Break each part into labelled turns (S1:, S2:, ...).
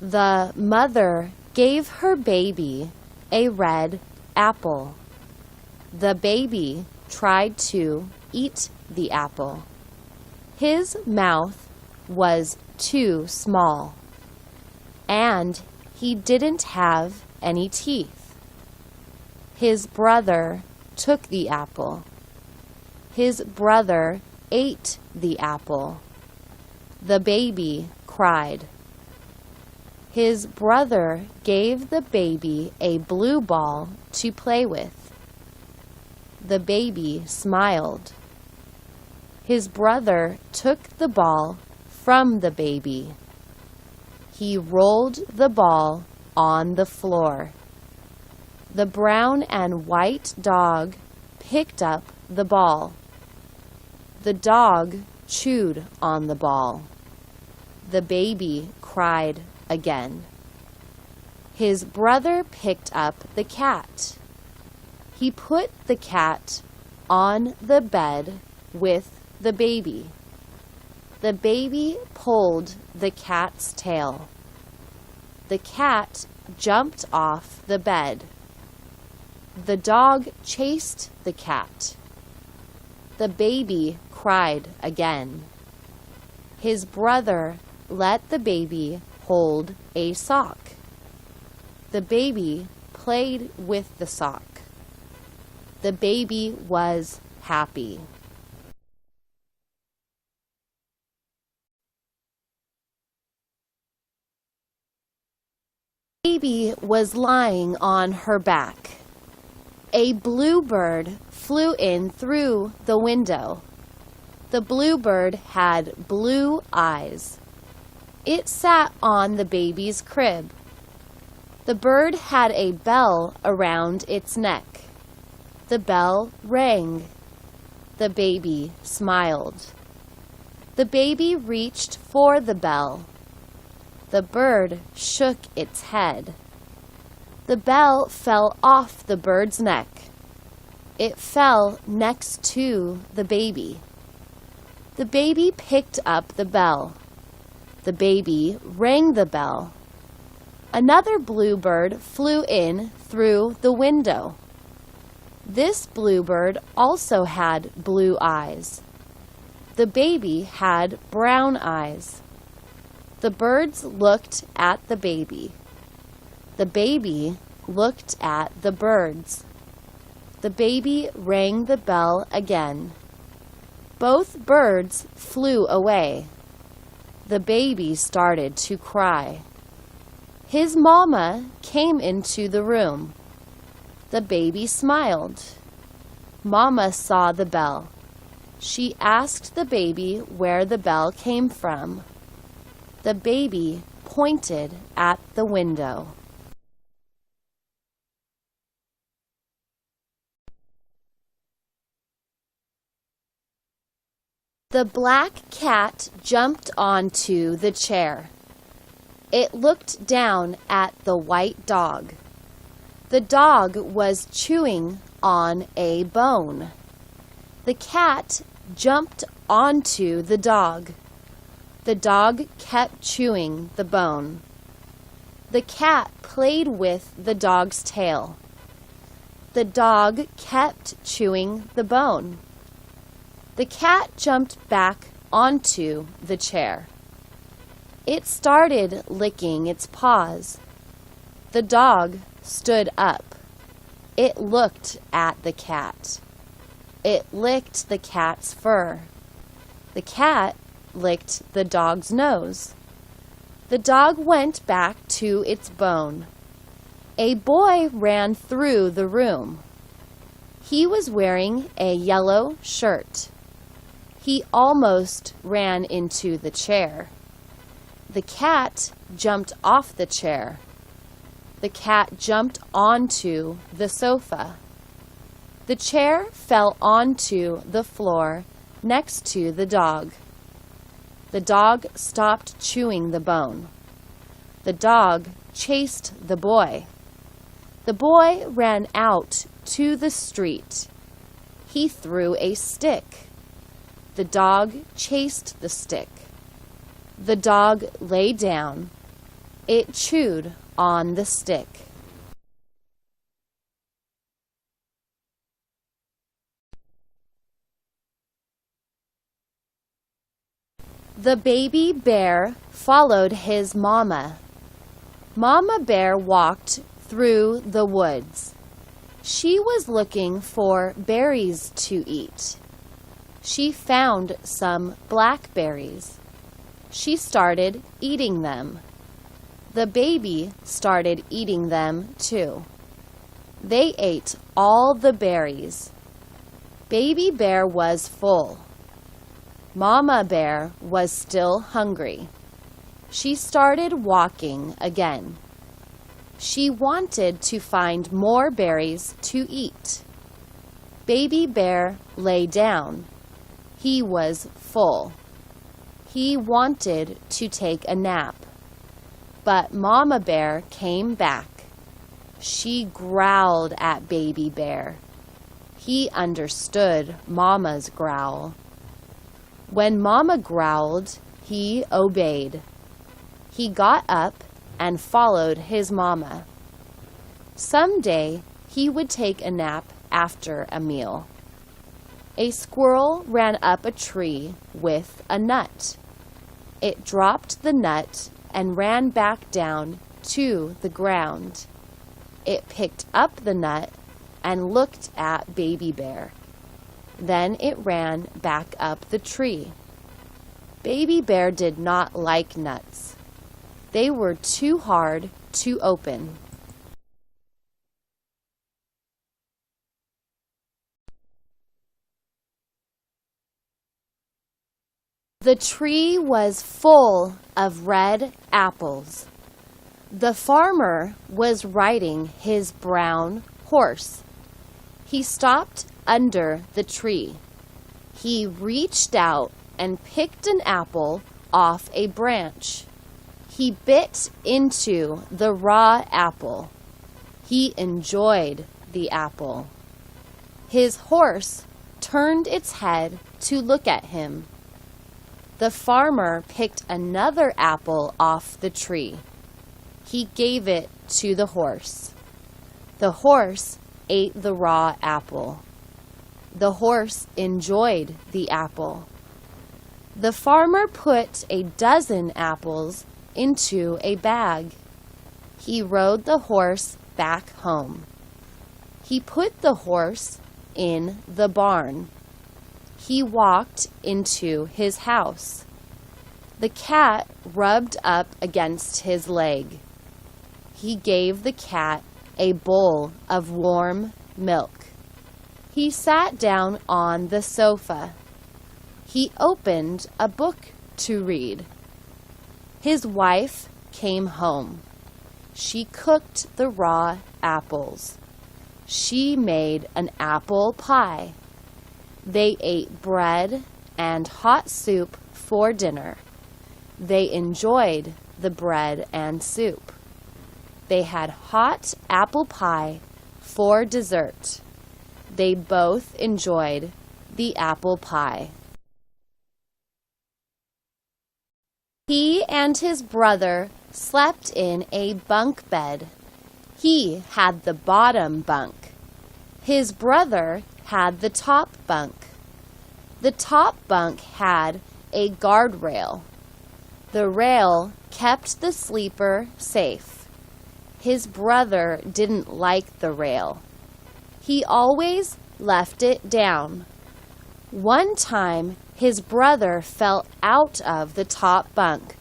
S1: The mother gave her baby a red apple. The baby tried to eat the apple. His mouth was too small, and he didn't have any teeth. His brother took the apple. His brother ate the apple. The baby cried. His brother gave the baby a blue ball to play with. The baby smiled. His brother took the ball from the baby. He rolled the ball on the floor. The brown and white dog picked up the ball. The dog chewed on the ball. The baby cried again. His brother picked up the cat. He put the cat on the bed with the baby. The baby pulled the cat's tail. The cat jumped off the bed. The dog chased the cat. The baby cried again. His brother let the baby hold a sock. The baby played with the sock. The baby was happy. The baby was lying on her back. A bluebird flew in through the window. The bluebird had blue eyes. It sat on the baby's crib. The bird had a bell around its neck. The bell rang. The baby smiled. The baby reached for the bell. The bird shook its head. The bell fell off the bird's neck. It fell next to the baby. The baby picked up the bell. The baby rang the bell. Another bluebird flew in through the window. This bluebird also had blue eyes. The baby had brown eyes. The birds looked at the baby. The baby looked at the birds. The baby rang the bell again. Both birds flew away. The baby started to cry. His mama came into the room. The baby smiled. Mama saw the bell. She asked the baby where the bell came from. The baby pointed at the window. The black cat jumped onto the chair. It looked down at the white dog. The dog was chewing on a bone. The cat jumped onto the dog. The dog kept chewing the bone. The cat played with the dog's tail. The dog kept chewing the bone. The cat jumped back onto the chair. It started licking its paws. The dog stood up. It looked at the cat. It licked the cat's fur. The cat licked the dog's nose. The dog went back to its bone. A boy ran through the room. He was wearing a yellow shirt. He almost ran into the chair. The cat jumped off the chair. The cat jumped onto the sofa. The chair fell onto the floor next to the dog. The dog stopped chewing the bone. The dog chased the boy. The boy ran out to the street. He threw a stick. The dog chased the stick. The dog lay down. It chewed on the stick. The baby bear followed his mama. Mama bear walked through the woods. She was looking for berries to eat. She found some blackberries. She started eating them. The baby started eating them too. They ate all the berries. Baby bear was full. Mama bear was still hungry. She started walking again. She wanted to find more berries to eat. Baby bear lay down. He was full. He wanted to take a nap. But Mama bear came back. She growled at Baby bear. He understood Mama's growl. When Mama growled, he obeyed. He got up and followed his mama. Someday he would take a nap after a meal. A squirrel ran up a tree with a nut. It dropped the nut and ran back down to the ground. It picked up the nut and looked at Baby bear. Then it ran back up the tree. Baby bear did not like nuts. They were too hard to open. The tree was full of red apples. The farmer was riding his brown horse. He stopped under the tree. He reached out and picked an apple off a branch. He bit into the raw apple. He enjoyed the apple. His horse turned its head to look at him. The farmer picked another apple off the tree. He gave it to the horse. The horse ate the raw apple. The horse enjoyed the apple. The farmer put a dozen apples into a bag. He rode the horse back home. He put the horse in the barn. He walked into his house. The cat rubbed up against his leg. He gave the cat a bowl of warm milk. He sat down on the sofa. He opened a book to read. His wife came home. She cooked the raw apples. She made an apple pie. They ate bread and hot soup for dinner. They enjoyed the bread and soup. They had hot apple pie for dessert. They both enjoyed the apple pie. He and his brother slept in a bunk bed. He had the bottom bunk. His brother had the top bunk. The top bunk had a guardrail. The rail kept the sleeper safe. His brother didn't like the rail. He always left it down. One time, his brother fell out of the top bunk.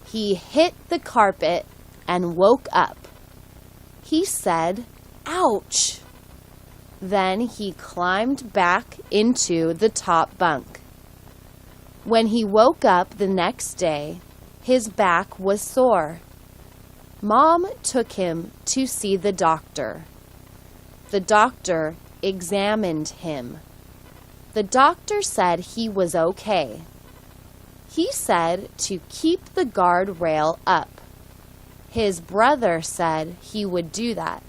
S1: He hit the carpet and woke up. He said, "Ouch!" Then he climbed back into the top bunk. When he woke up the next day, his back was sore. Mom took him to see the doctor. The doctor examined him. The doctor said he was okay. He said to keep the guardrail up. His brother said he would do that.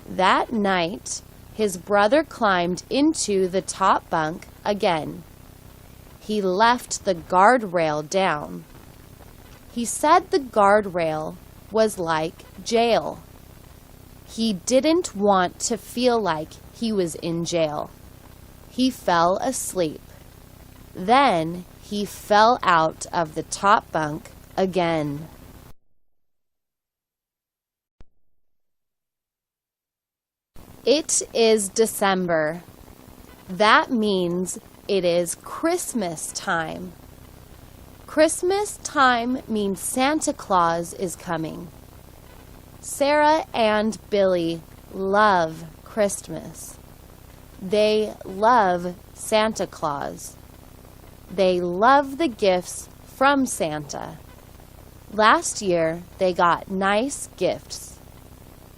S1: That night, his brother climbed into the top bunk again. He left the guardrail down. He said the guardrail was like jail. He didn't want to feel like he was in jail. He fell asleep. Then he fell out of the top bunk again. It is December. That means it is Christmas time. Christmas time means Santa Claus is coming. Sarah and Billy love Christmas. They love Santa Claus. They love the gifts from Santa. Last year, they got nice gifts.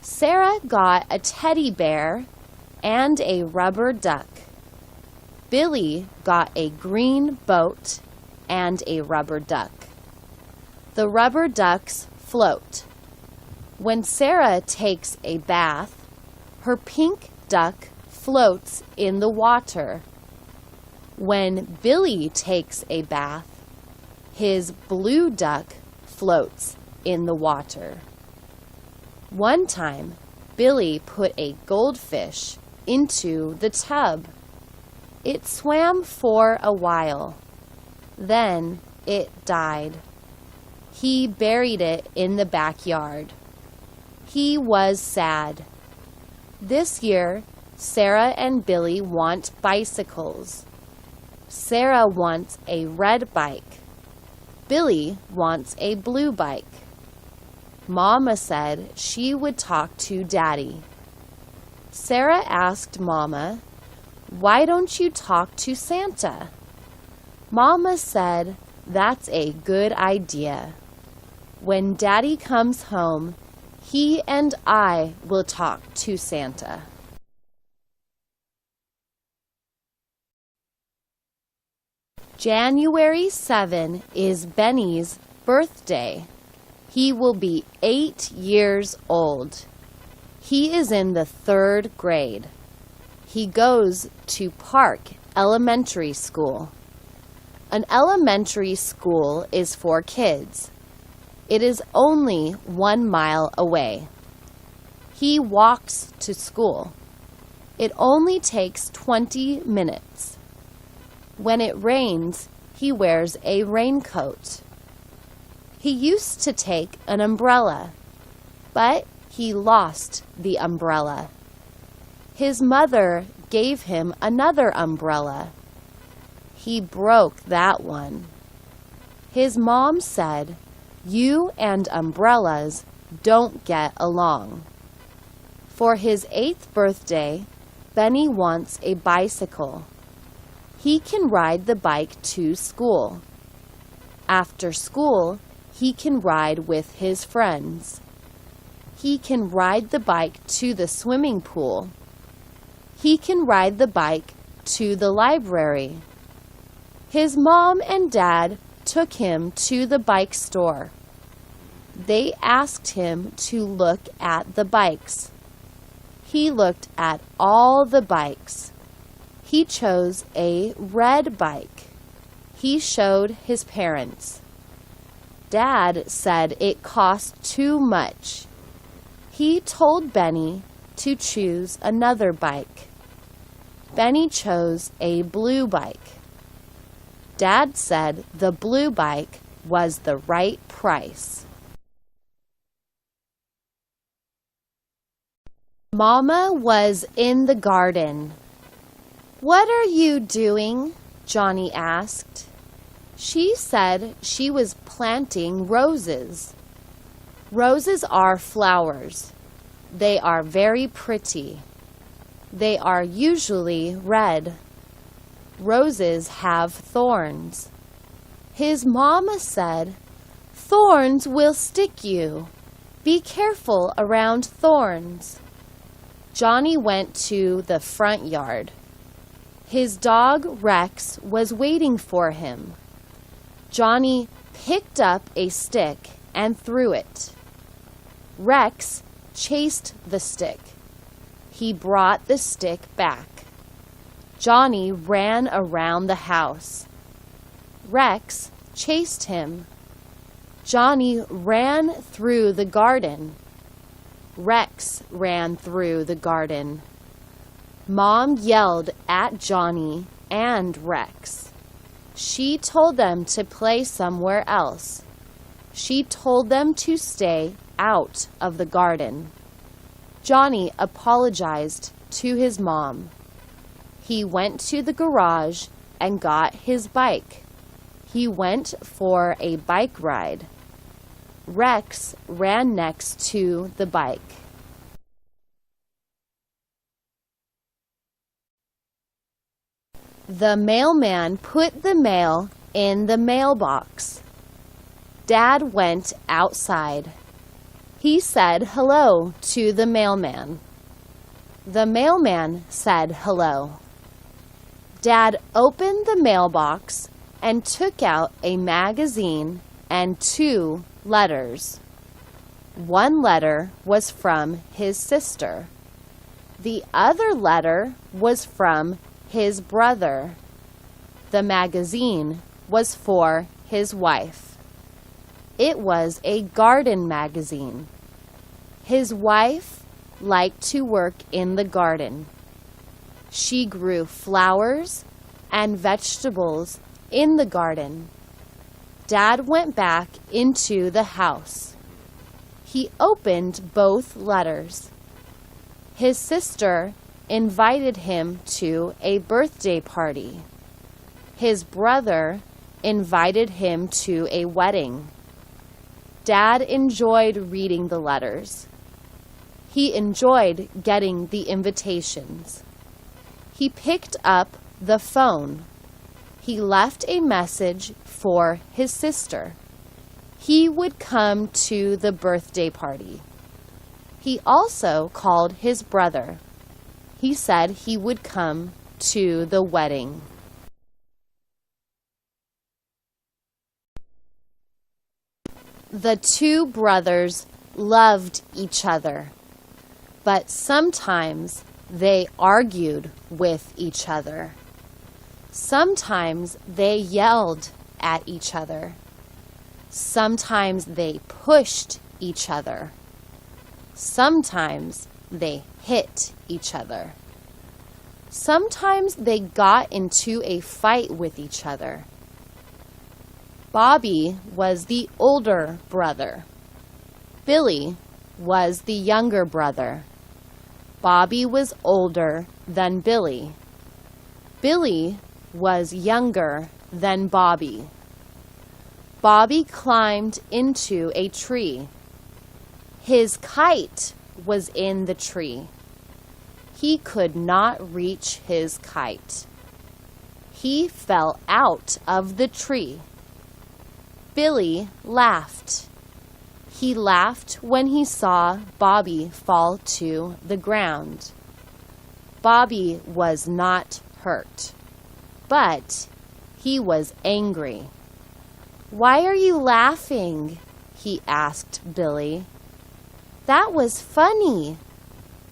S1: Sarah got a teddy bear and a rubber duck. Billy got a green boat and a rubber duck. The rubber ducks float. When Sarah takes a bath, her pink duck floats in the water. When Billy takes a bath, his blue duck floats in the water. One time, Billy put a goldfish into the tub. It swam for a while. Then it died. He buried it in the backyard. He was sad. This year, Sarah and Billy want bicycles. Sarah wants a red bike. Billy wants a blue bike. Mama said she would talk to Daddy. Sarah asked Mama, "Why don't you talk to Santa?" Mama said, "That's a good idea. When Daddy comes home, he and I will talk to Santa." January 7 is Benny's birthday. He will be 8 years old. He is in the 3rd grade. He goes to Park Elementary School. An elementary school is for kids. It is only 1 mile away. He walks to school. It only takes 20 minutes. When it rains, he wears a raincoat. He used to take an umbrella, but he lost the umbrella. His mother gave him another umbrella. He broke that one. His mom said, "You and umbrellas don't get along." For his 8th birthday, Benny wants a bicycle. He can ride the bike to school. After school, he can ride with his friends. He can ride the bike to the swimming pool. He can ride the bike to the library. His mom and dad took him to the bike store. They asked him to look at the bikes. He looked at all the bikes. He chose a red bike. He showed his parents. Dad said it cost too much. He told Benny to choose another bike. Benny chose a blue bike. Dad said the blue bike was the right price. Mama was in the garden. "What are you doing?" Johnny asked. She said she was planting roses. Roses are flowers. They are very pretty. They are usually red. Roses have thorns. His mama said, "Thorns will stick you. Be careful around thorns." Johnny went to the front yard. His dog Rex was waiting for him. Johnny picked up a stick and threw it. Rex chased the stick. He brought the stick back. Johnny ran around the house. Rex chased him. Johnny ran through the garden. Rex ran through the garden. Mom yelled at Johnny and Rex. She told them to play somewhere else. She told them to stay out of the garden. Johnny apologized to his mom. He went to the garage and got his bike. He went for a bike ride. Rex ran next to the bike. The mailman put the mail in the mailbox. Dad went outside. He said hello to the mailman. The mailman said hello. Dad opened the mailbox and took out a magazine and 2 letters. One letter was from his sister. The other letter was from his brother. The magazine was for his wife. It was a garden magazine. His wife liked to work in the garden. She grew flowers and vegetables in the garden. Dad went back into the house. He opened both letters. His sister invited him to a birthday party. His brother invited him to a wedding. Dad enjoyed reading the letters. He enjoyed getting the invitations. He picked up the phone. He left a message for his sister. He would come to the birthday party. He also called his brother. He said he would come to the wedding. The 2 brothers loved each other, but sometimes they argued with each other. Sometimes they yelled at each other. Sometimes they pushed each other. Sometimes they hit each other. Sometimes they got into a fight with each other. Bobby was the older brother. Billy was the younger brother. Bobby was older than Billy. Billy was younger than Bobby. Bobby climbed into a tree. His kite was in the tree. He could not reach his kite. He fell out of the tree. Billy laughed. He laughed when he saw Bobby fall to the ground. Bobby was not hurt, but he was angry. "Why are you laughing?" he asked Billy. "That was funny,"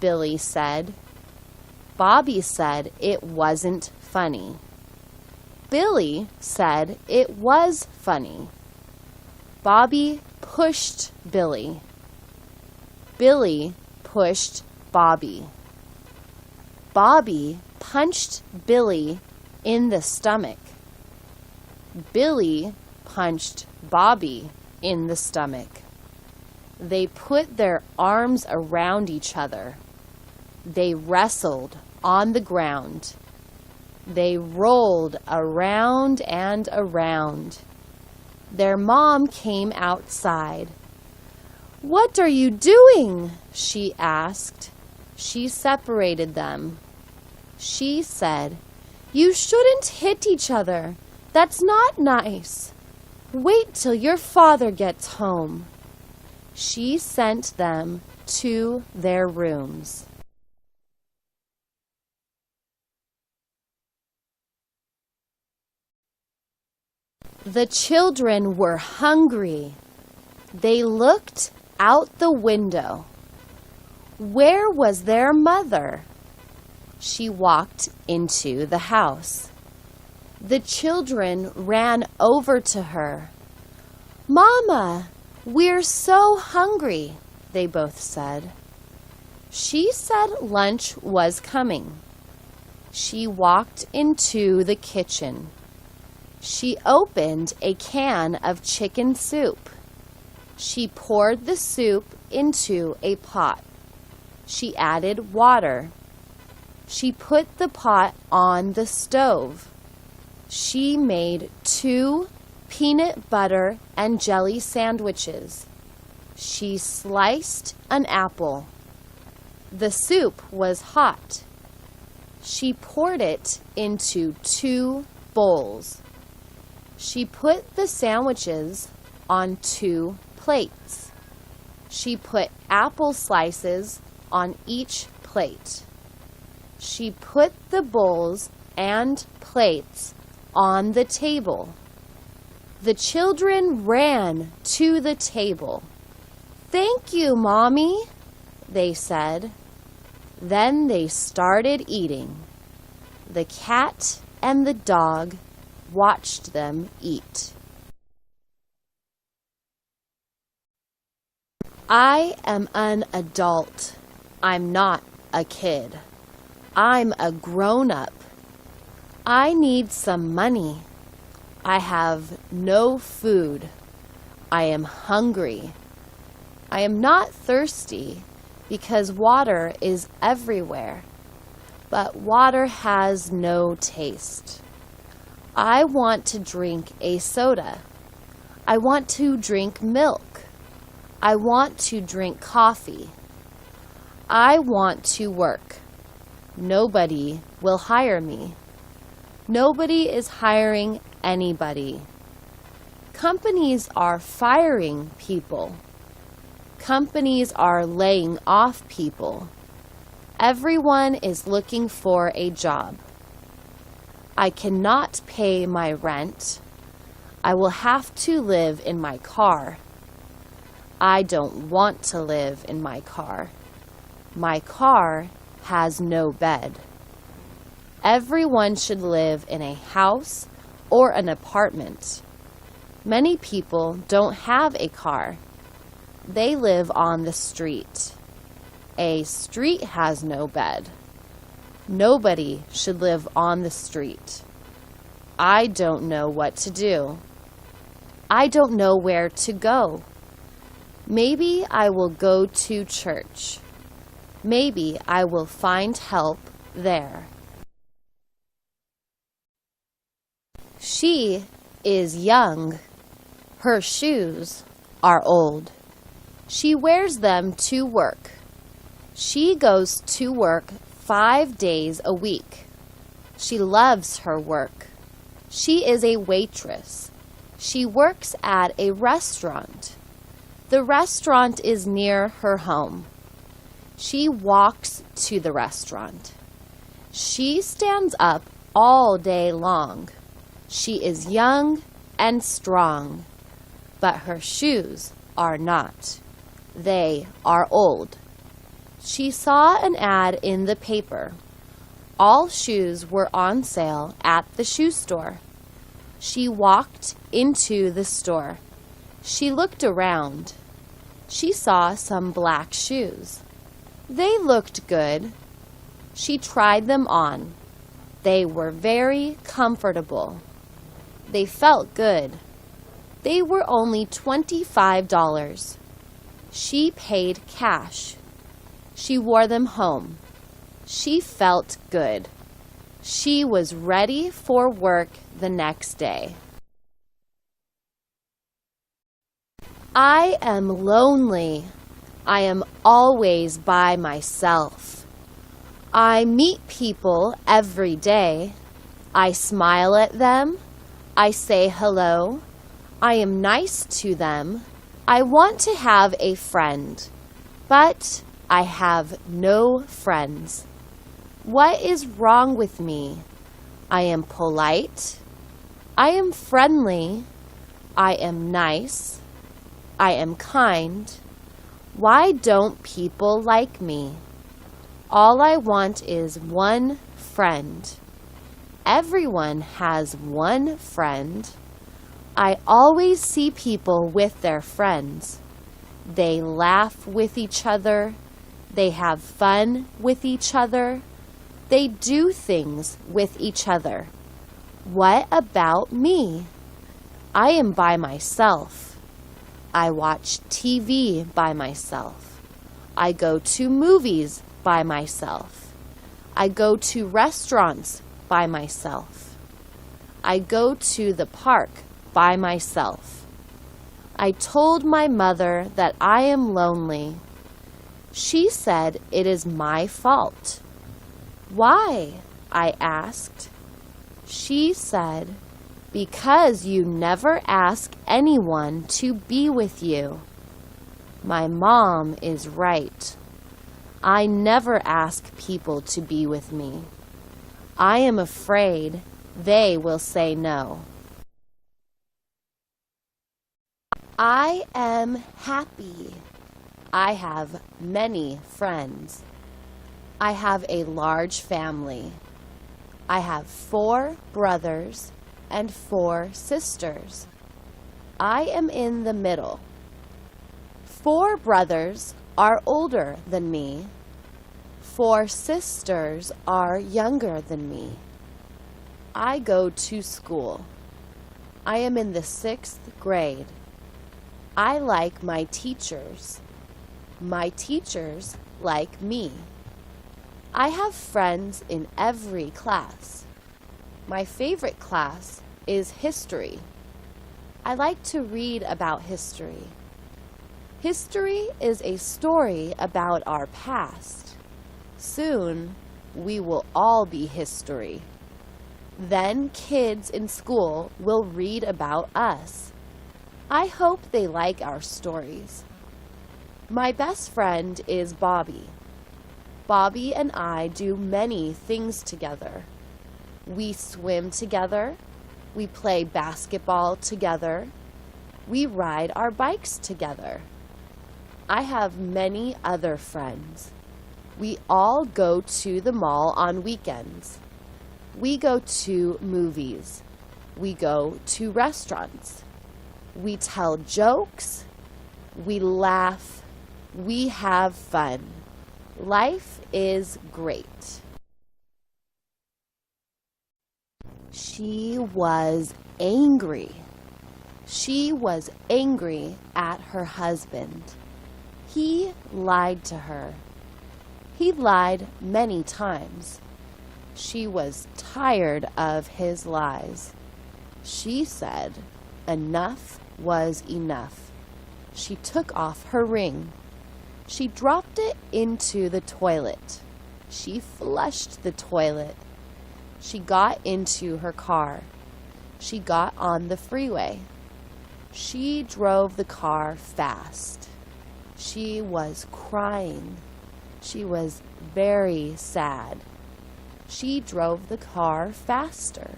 S1: Billy said. Bobby said it wasn't funny. Billy said it was funny. Bobby pushed Billy. Billy pushed Bobby. Bobby punched Billy in the stomach. Billy punched Bobby in the stomach. They put their arms around each other. They wrestled on the ground. They rolled around and around. Their mom came outside. "What are you doing?" she asked. She separated them. She said, "You shouldn't hit each other. That's not nice. Wait till your father gets home." She sent them to their rooms. The children were hungry. They looked out the window. Where was their mother? She walked into the house. The children ran over to her. "Mama, we're so hungry," they both said. She said lunch was coming. She walked into the kitchen. She opened a can of chicken soup. She poured the soup into a pot. She added water. She put the pot on the stove. She made 2 peanut butter and jelly sandwiches. She sliced an apple. The soup was hot. She poured it into 2 bowls. She put the sandwiches on 2 plates. She put apple slices on each plate. She put the bowls and plates on the table. The children ran to the table. "Thank you, Mommy," they said. Then they started eating. The cat and the dog watched them eat. I am an adult. I'm not a kid. I'm a grown-up. I need some money. I have no food. I am hungry. I am not thirsty because water is everywhere, but water has no taste. I want to drink a soda. I want to drink milk. I want to drink coffee. I want to work. Nobody will hire me. Nobody is hiring anybody. Companies are firing people. Companies are laying off people. Everyone is looking for a job. I cannot pay my rent. I will have to live in my car. I don't want to live in my car. My car has no bed. Everyone should live in a house or an apartment. Many people don't have a car. They live on the street. A street has no bed. Nobody should live on the street. I don't know what to do. I don't know where to go. Maybe I will go to church. Maybe I will find help there. She is young. Her shoes are old. She wears them to work. She goes to work 5 days a week. She loves her work. She is a waitress. She works at a restaurant. The restaurant is near her home. She walks to the restaurant. She stands up all day long. She is young and strong, but her shoes are not. They are old. She saw an ad in the paper. All shoes were on sale at the shoe store. She walked into the store. She looked around. She saw some black shoes. They looked good. She tried them on. They were very comfortable. They felt good. They were only $25. She paid cash. She wore them home. She felt good. She was ready for work the next day. I am lonely. I am always by myself. I meet people every day. I smile at them. I say hello. I am nice to them. I want to have a friend, but I have no friends. What is wrong with me? I am polite. I am friendly. I am nice. I am kind. Why don't people like me? All I want is one friend. Everyone has one friend. I always see people with their friends. They laugh with each other. They have fun with each other. They do things with each other. What about me? I am by myself. I watch TV by myself. I go to movies by myself. I go to restaurants by myself. I go to the park by myself. I told my mother that I am lonely. She said it is my fault. Why? I asked. She said, because you never ask anyone to be with you. My mom is right. I never ask people to be with me. I am afraid they will say no. I am happy. I have many friends. I have a large family. I have 4 brothers and 4 sisters. I am in the middle. 4 brothers are older than me. 4 sisters are younger than me. I go to school. I am in the 6th grade. I like my teachers. My teachers like me. I have friends in every class. My favorite class is history. I like to read about history. History is a story about our past. Soon, we will all be history. Then kids in school will read about us. I hope they like our stories. My best friend is Bobby. Bobby and I do many things together. We swim together. We play basketball together. We ride our bikes together. I have many other friends. We all go to the mall on weekends. We go to movies. We go to restaurants. We tell jokes. We laugh. We have fun. Life is great. She was angry. She was angry at her husband. He lied to her. He lied many times. She was tired of his lies. She said enough was enough. She took off her ring. She dropped it into the toilet. She flushed the toilet. She got into her car. She got on the freeway. She drove the car fast. She was crying. She was very sad. She drove the car faster.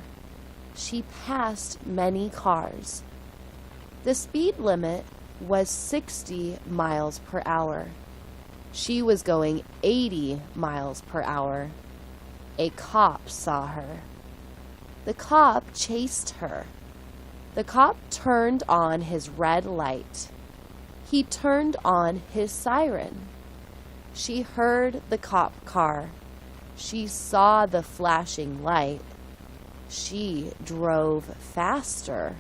S1: She passed many cars. The speed limit was 60 miles per hour. She was going 80 miles per hour. A cop saw her. The cop chased her. The cop turned on his red light. He turned on his siren. She heard the cop car. She saw the flashing light. She drove faster.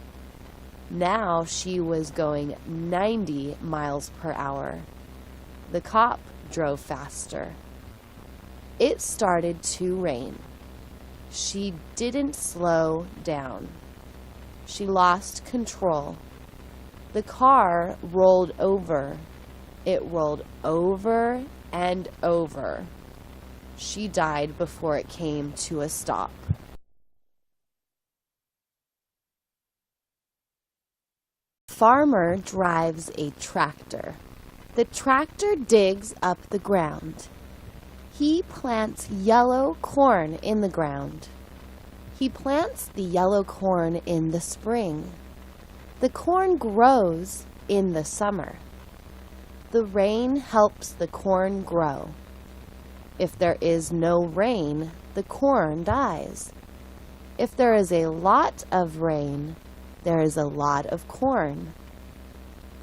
S1: Now she was going 90 miles per hour. The cop drove faster. It started to rain. She didn't slow down. She lost control. The car rolled over. It rolled over and over. She died before it came to a stop. Farmer drives a tractor. The tractor digs up the ground. He plants yellow corn in the ground. He plants the yellow corn in the spring. The corn grows in the summer. The rain helps the corn grow. If there is no rain, the corn dies. If there is a lot of rain, there is a lot of corn.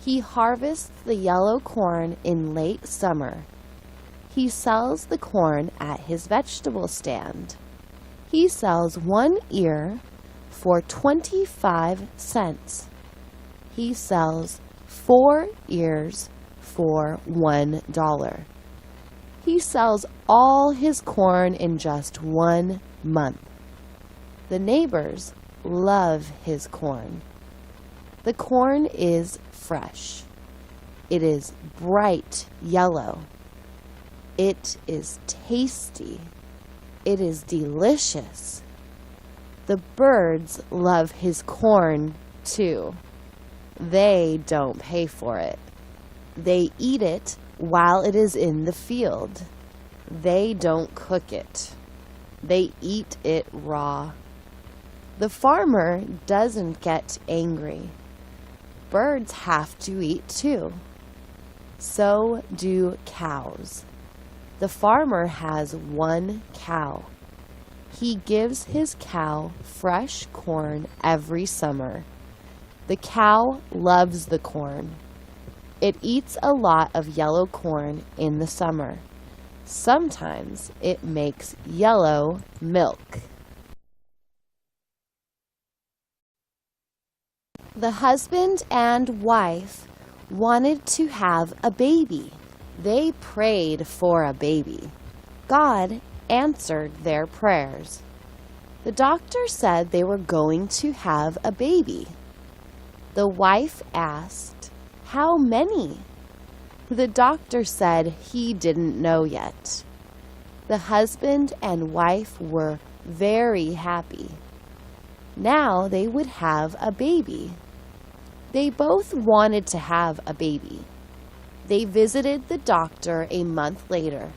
S1: He harvests the yellow corn in late summer. He sells the corn at his vegetable stand. He sells 1 ear for 25 cents. He sells 4 ears for $1. He sells all his corn in just 1 month. The neighbors love his corn. The corn is fresh. It is bright yellow. It is tasty. It is delicious. The birds love his corn too. They don't pay for it. They eat it while it is in the field. They don't cook it. They eat it raw. The farmer doesn't get angry. Birds have to eat too. So do cows. The farmer has 1 cow. He gives his cow fresh corn every summer. The cow loves the corn. It eats a lot of yellow corn in the summer. Sometimes it makes yellow milk. The husband and wife wanted to have a baby. They prayed for a baby. God answered their prayers. The doctor said they were going to have a baby. The wife asked, "How many?" The doctor said he didn't know yet. The husband and wife were very happy. Now they would have a baby. They both wanted to have a baby. They visited the doctor a month later.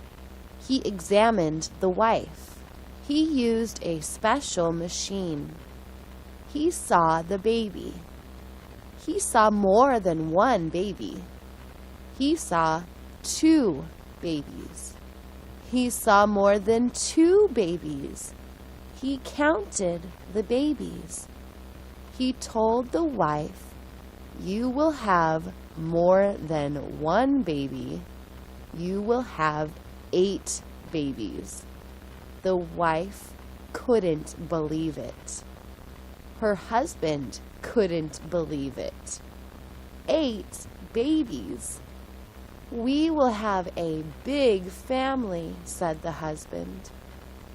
S1: He examined the wife. He used a special machine. He saw the baby. He saw more than 1 baby. He saw 2 babies. He saw more than 2 babies. He counted the babies. He told the wife, "You will have more than 1 baby. You will have 8 babies." The wife couldn't believe it. Her husband couldn't believe it. 8 babies. "We will have a big family," said the husband.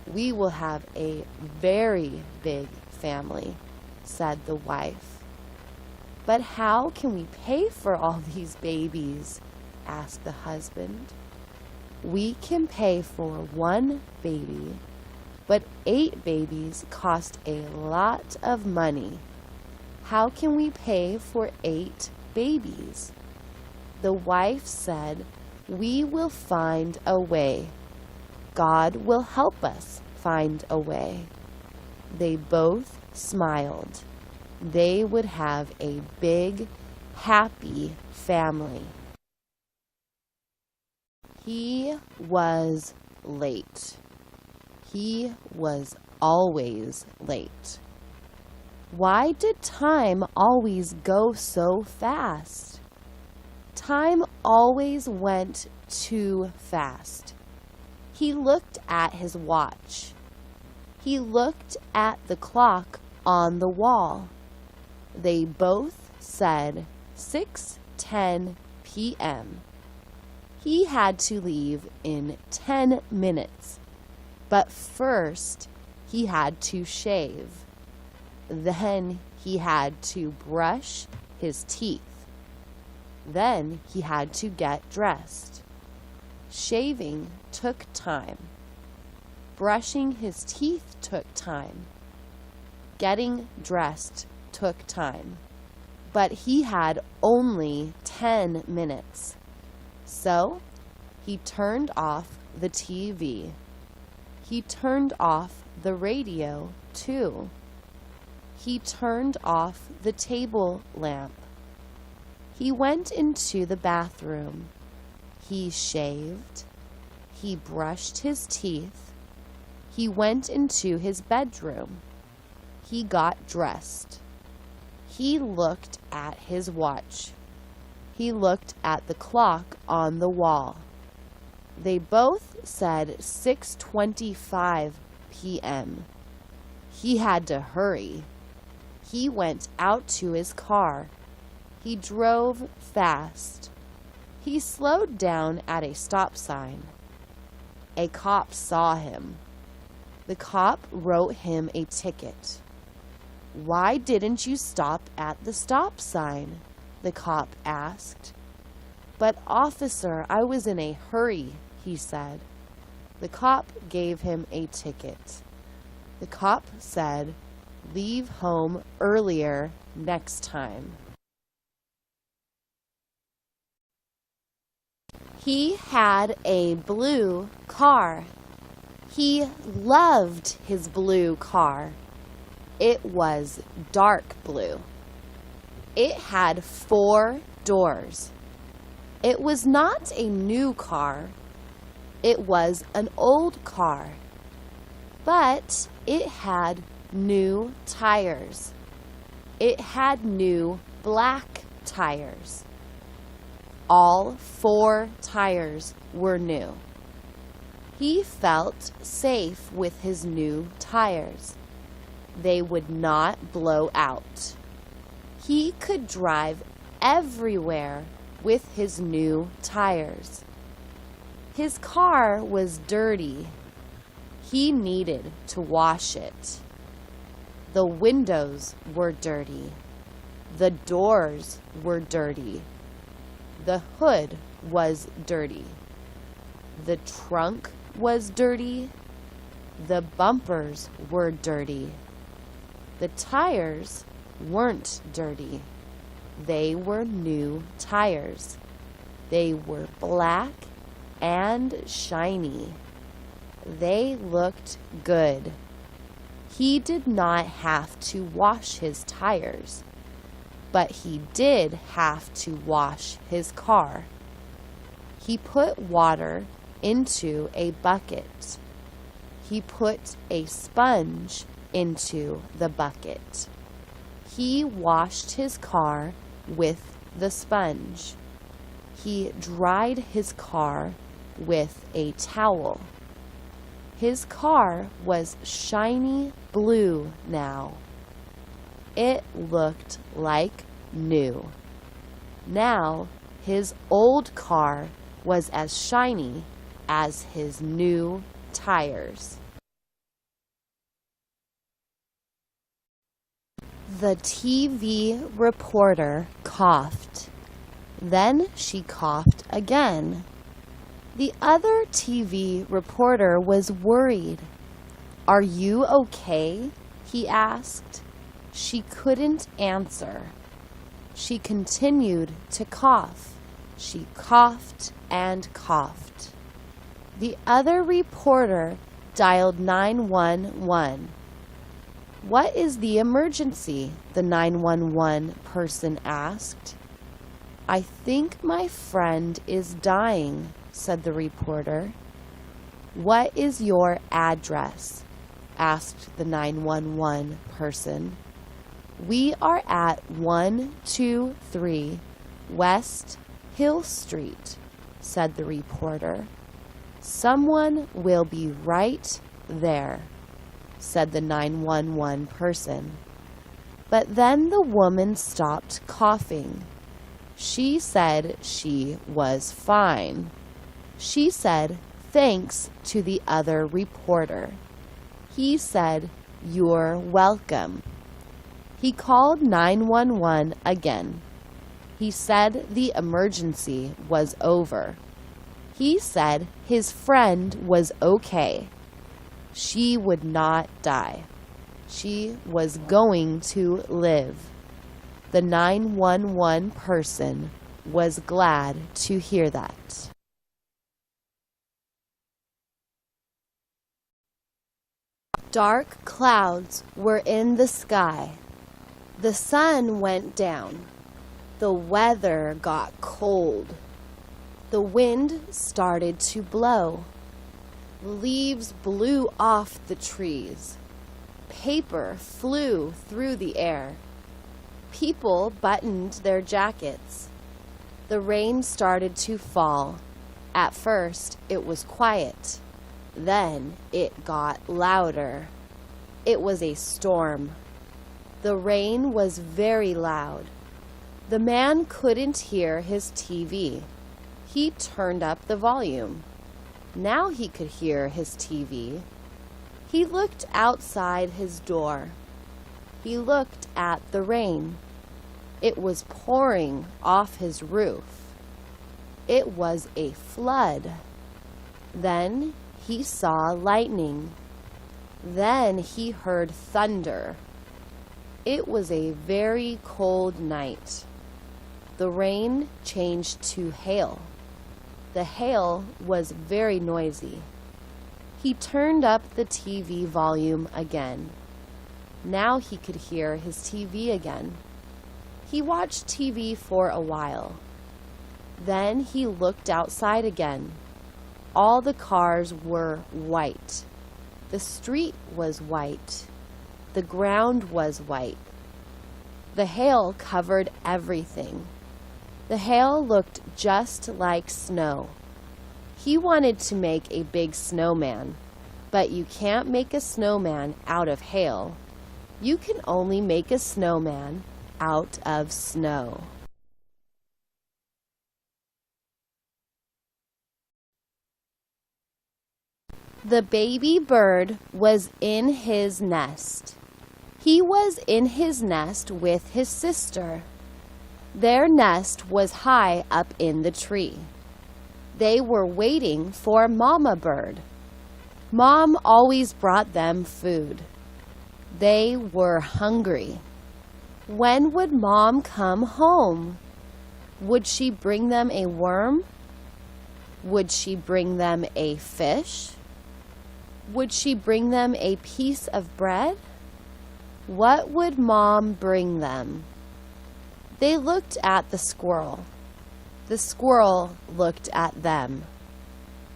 S1: "We will have a very big family," said the wife. "But how can we pay for all these babies?" asked the husband. "We can pay for 1 baby, but 8 babies cost a lot of money. How can we pay for 8 babies?" The wife said, "We will find a way. God will help us find a way." They both smiled. They would have a big, happy family. He was late. He was always late. Why did time always go so fast? Time always went too fast. He looked at his watch. He looked at the clock on the wall. They both said 6:10 p.m. He had to leave in 10 minutes, but first he had to shave. Then he had to brush his teeth. Then he had to get dressed. Shaving took time. Brushing his teeth took time. Getting dressed took time. But he had only 10 minutes. So he turned off the TV. He turned off the radio too. He turned off the table lamp. He went into the bathroom. He shaved. He brushed his teeth. He went into his bedroom. He got dressed. He looked at his watch. He looked at the clock on the wall. They both said 6:25 p.m. He had to hurry. He went out to his car. He drove fast. He slowed down at a stop sign. A cop saw him. The cop wrote him a ticket. "Why didn't you stop at the stop sign?" the cop asked. "But officer, I was in a hurry," he said. The cop gave him a ticket. The cop said, "Leave home earlier next time." He had a blue car. He loved his blue car. It was dark blue. It had 4 doors. It was not a new car. It was an old car. But it had new tires. It had new black tires. All 4 tires were new. He felt safe with his new tires. They would not blow out. He could drive everywhere with his new tires. His car was dirty. He needed to wash it. The windows were dirty. The doors were dirty. The hood was dirty. The trunk was dirty. The bumpers were dirty. The tires weren't dirty. They were new tires. They were black and shiny. They looked good. He did not have to wash his tires, but he did have to wash his car. He put water into a bucket. He put a sponge into the bucket. He washed his car with the sponge. He dried his car with a towel. His car was shiny blue now. It looked like new. Now his old car was as shiny as his new tires. The TV reporter coughed. Then she coughed again. The other TV reporter was worried. "Are you okay?" he asked. She couldn't answer. She continued to cough. She coughed and coughed. The other reporter dialed 911. "What is the emergency?" the 911 person asked. "I think my friend is dying," said the reporter. "What is your address?" asked the 911 person. "We are at 123 West Hill Street," said the reporter. "Someone will be right there," said the 911 person. But then the woman stopped coughing. She said she was fine. She said thanks to the other reporter. He said, "You're welcome." He called 911 again. He said the emergency was over. He said his friend was okay. She would not die. She was going to live. The 911 person was glad to hear that. Dark clouds were in the sky. The sun went down. The weather got cold. The wind started to blow. Leaves blew off the trees. Paper flew through the air. People buttoned their jackets. The rain started to fall. At first, it was quiet. Then it got louder. It was a storm. The rain was very loud. The man couldn't hear his TV. He turned up the volume. Now he could hear his TV. He looked outside his door. He looked at the rain. It was pouring off his roof. It was a flood. Then he saw lightning. Then he heard thunder. It was a very cold night. The rain changed to hail. The hail was very noisy. He turned up the TV volume again. Now he could hear his TV again. He watched TV for a while. Then he looked outside again. All the cars were white. The street was white. The ground was white. The hail covered everything. The hail looked just like snow. He wanted to make a big snowman, but you can't make a snowman out of hail. You can only make a snowman out of snow. The baby bird was in his nest. He was in his nest with his sister. Their nest was high up in the tree. They were waiting for Mama Bird. Mom always brought them food. They were hungry. When would Mom come home? Would she bring them a worm? Would she bring them a fish? Would she bring them a piece of bread? What would Mom bring them? They looked at the squirrel. The squirrel looked at them.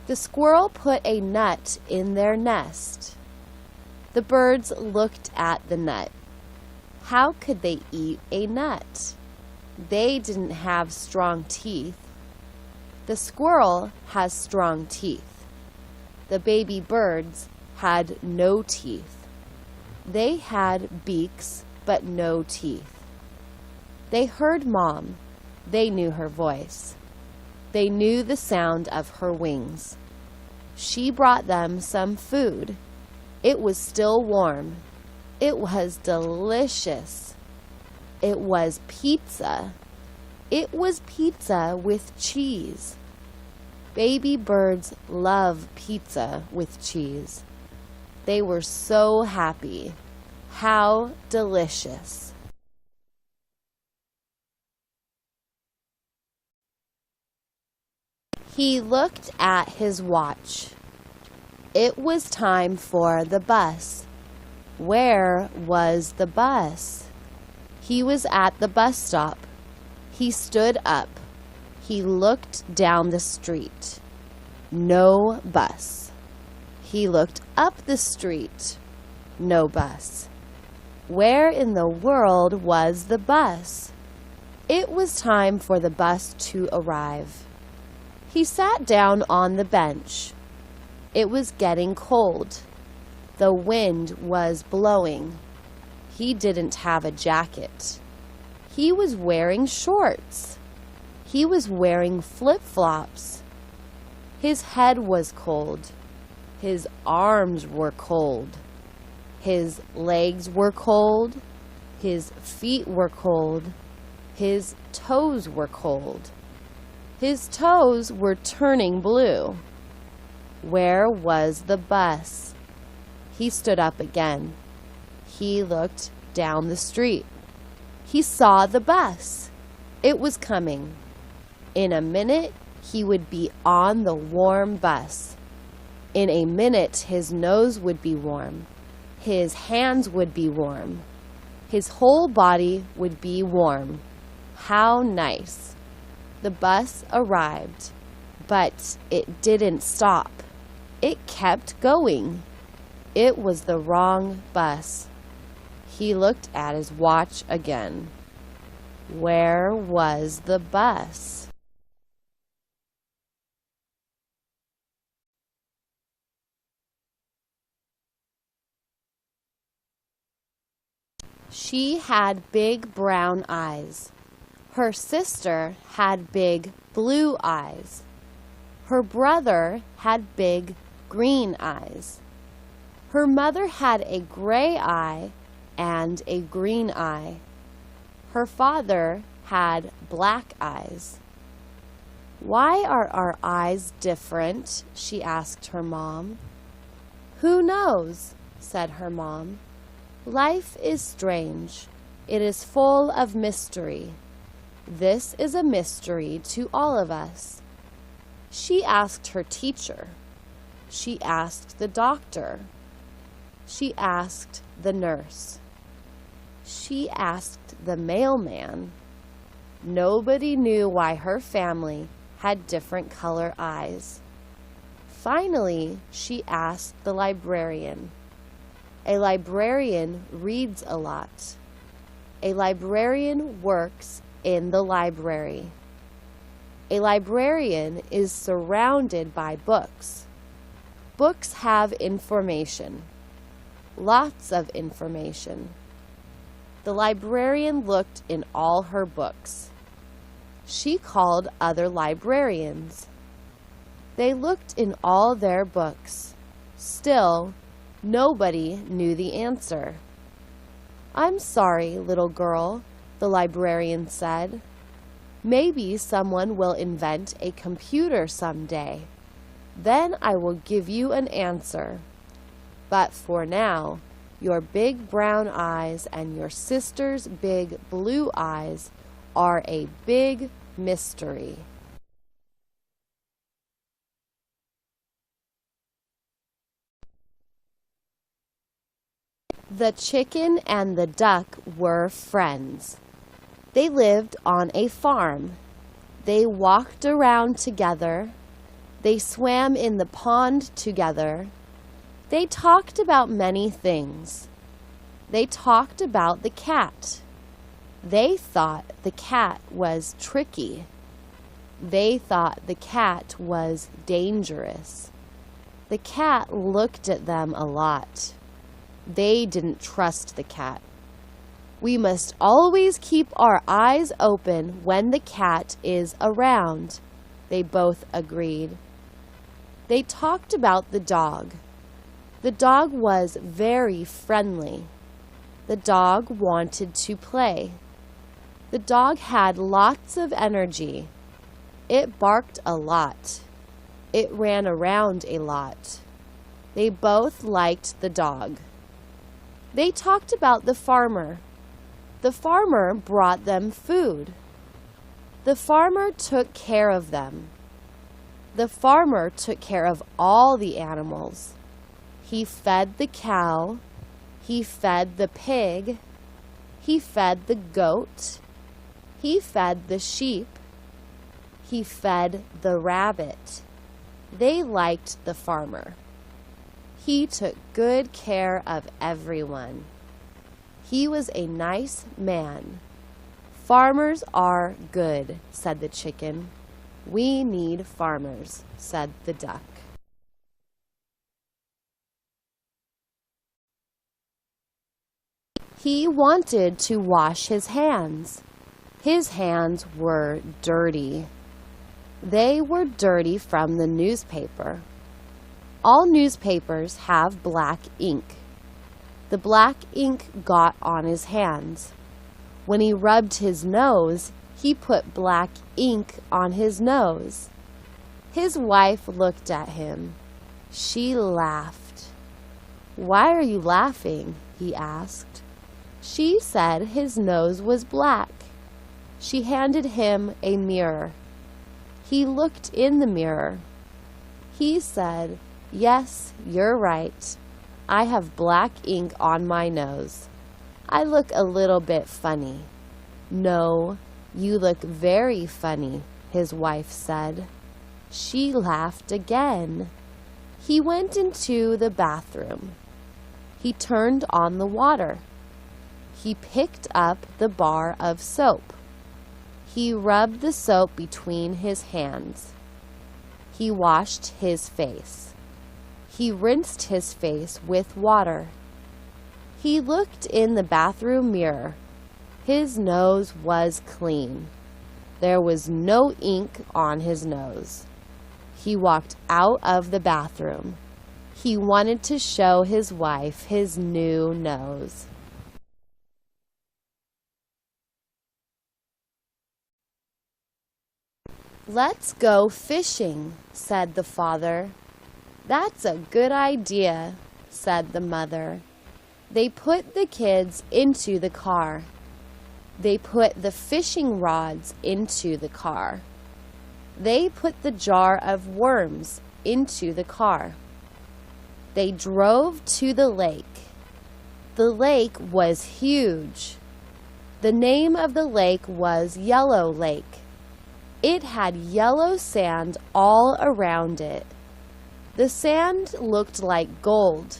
S1: The squirrel put a nut in their nest. The birds looked at the nut. How could they eat a nut? They didn't have strong teeth. The squirrel has strong teeth. The baby birds had no teeth. They had beaks, but no teeth. They heard Mom. They knew her voice. They knew the sound of her wings. She brought them some food. It was still warm. It was delicious. It was pizza. It was pizza with cheese. Baby birds love pizza with cheese. They were so happy. How delicious. He looked at his watch. It was time for the bus. Where was the bus? He was at the bus stop. He stood up. He looked down the street. No bus. He looked up the street. No bus. Where in the world was the bus? It was time for the bus to arrive. He sat down on the bench. It was getting cold. The wind was blowing. He didn't have a jacket. He was wearing shorts. He was wearing flip-flops. His head was cold. His arms were cold. His legs were cold. His feet were cold. His toes were cold. His toes were turning blue. Where was the bus? He stood up again. He looked down the street. He saw the bus. It was coming. In a minute, he would be on the warm bus. In a minute, his nose would be warm. His hands would be warm. His whole body would be warm. How nice. The bus arrived, but it didn't stop. It kept going. It was the wrong bus. He looked at his watch again. Where was the bus? She had big brown eyes. Her sister had big blue eyes. Her brother had big green eyes. Her mother had a gray eye and a green eye. Her father had black eyes. "Why are our eyes different?" she asked her mom. "Who knows?" said her mom. "Life is strange. It is full of mystery. This is a mystery to all of us." She asked her teacher. She asked the doctor. She asked the nurse. She asked the mailman. Nobody knew why her family had different color eyes. Finally, she asked the librarian. A librarian reads a lot. A librarian works in the library. A librarian is surrounded by books. Books have information. Lots of information. The librarian looked in all her books. She called other librarians. They looked in all their books. Still, nobody knew the answer. "I'm sorry, little girl," the librarian said. "Maybe someone will invent a computer someday. Then I will give you an answer. But for now, your big brown eyes and your sister's big blue eyes are a big mystery." The chicken and the duck were friends. They lived on a farm. They walked around together. They swam in the pond together. They talked about many things. They talked about the cat. They thought the cat was tricky. They thought the cat was dangerous. The cat looked at them a lot. They didn't trust the cat. "We must always keep our eyes open when the cat is around," they both agreed. They talked about the dog. The dog was very friendly. The dog wanted to play. The dog had lots of energy. It barked a lot. It ran around a lot. They both liked the dog. They talked about the farmer. The farmer brought them food. The farmer took care of them. The farmer took care of all the animals. He fed the cow. He fed the pig. He fed the goat. He fed the sheep. He fed the rabbit. They liked the farmer. He took good care of everyone. He was a nice man. "Farmers are good," said the chicken. "We need farmers," said the duck. He wanted to wash his hands. His hands were dirty. They were dirty from the newspaper. All newspapers have black ink. The black ink got on his hands. When he rubbed his nose, he put black ink on his nose. His wife looked at him. She laughed. "Why are you laughing?" he asked. She said his nose was black. She handed him a mirror. He looked in the mirror. He said, "Yes, you're right. I have black ink on my nose. I look a little bit funny." "No, you look very funny," his wife said. She laughed again. He went into the bathroom. He turned on the water. He picked up the bar of soap. He rubbed the soap between his hands. He washed his face. He rinsed his face with water. He looked in the bathroom mirror. His nose was clean. There was no ink on his nose. He walked out of the bathroom. He wanted to show his wife his new nose. "Let's go fishing," said the father. "That's a good idea," said the mother. They put the kids into the car. They put the fishing rods into the car. They put the jar of worms into the car. They drove to the lake. The lake was huge. The name of the lake was Yellow Lake. It had yellow sand all around it. The sand looked like gold,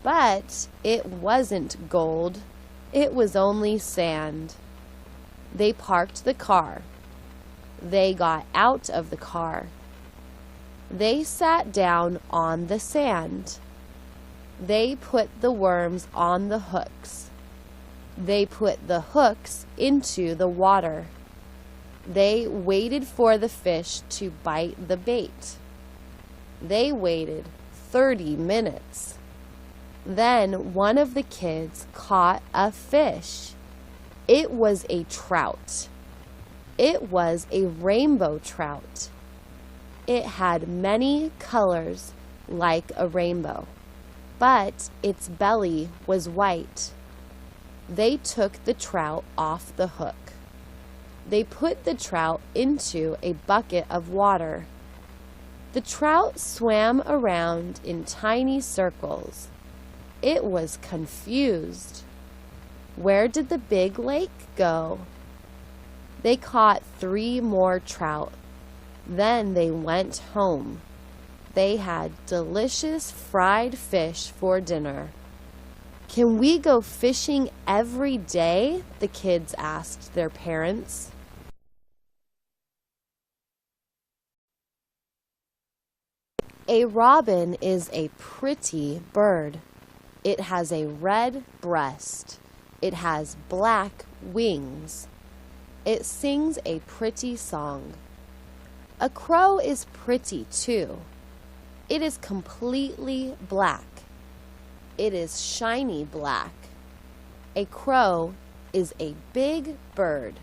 S1: but it wasn't gold. It was only sand. They parked the car. They got out of the car. They sat down on the sand. They put the worms on the hooks. They put the hooks into the water. They waited for the fish to bite the bait. They waited 30 minutes. Then one of the kids caught a fish. It was a trout. It was a rainbow trout. It had many colors like a rainbow, but its belly was white. They took the trout off the hook. They put the trout into a bucket of water. The trout swam around in tiny circles. It was confused. Where did the big lake go? They caught 3 more trout. Then they went home. They had delicious fried fish for dinner. "Can we go fishing every day?" the kids asked their parents. A robin is a pretty bird. It has a red breast. It has black wings. It sings a pretty song. A crow is pretty too. It is completely black. It is shiny black. A crow is a big bird.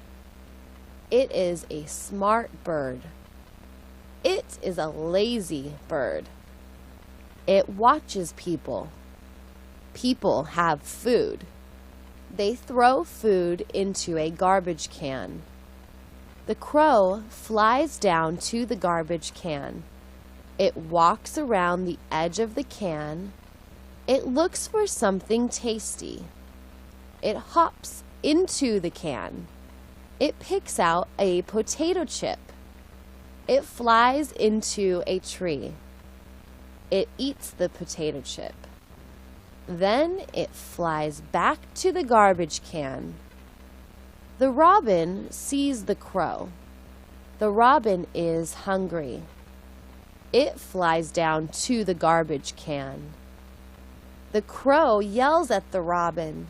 S1: It is a smart bird. It is a lazy bird. It watches people. People have food. They throw food into a garbage can. The crow flies down to the garbage can. It walks around the edge of the can. It looks for something tasty. It hops into the can. It picks out a potato chip. It flies into a tree. It eats the potato chip. Then it flies back to the garbage can. The robin sees the crow. The robin is hungry. It flies down to the garbage can. The crow yells at the robin.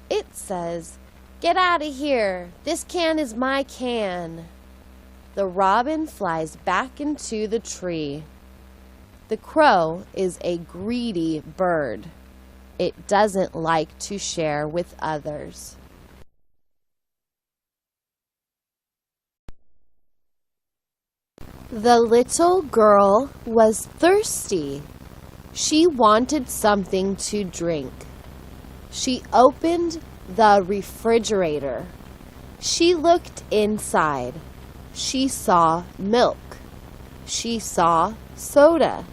S1: It says, "Get out of here! This can is my can!" The robin flies back into the tree. The crow is a greedy bird. It doesn't like to share with others. The little girl was thirsty. She wanted something to drink. She opened the refrigerator. She looked inside. She saw milk. She saw soda.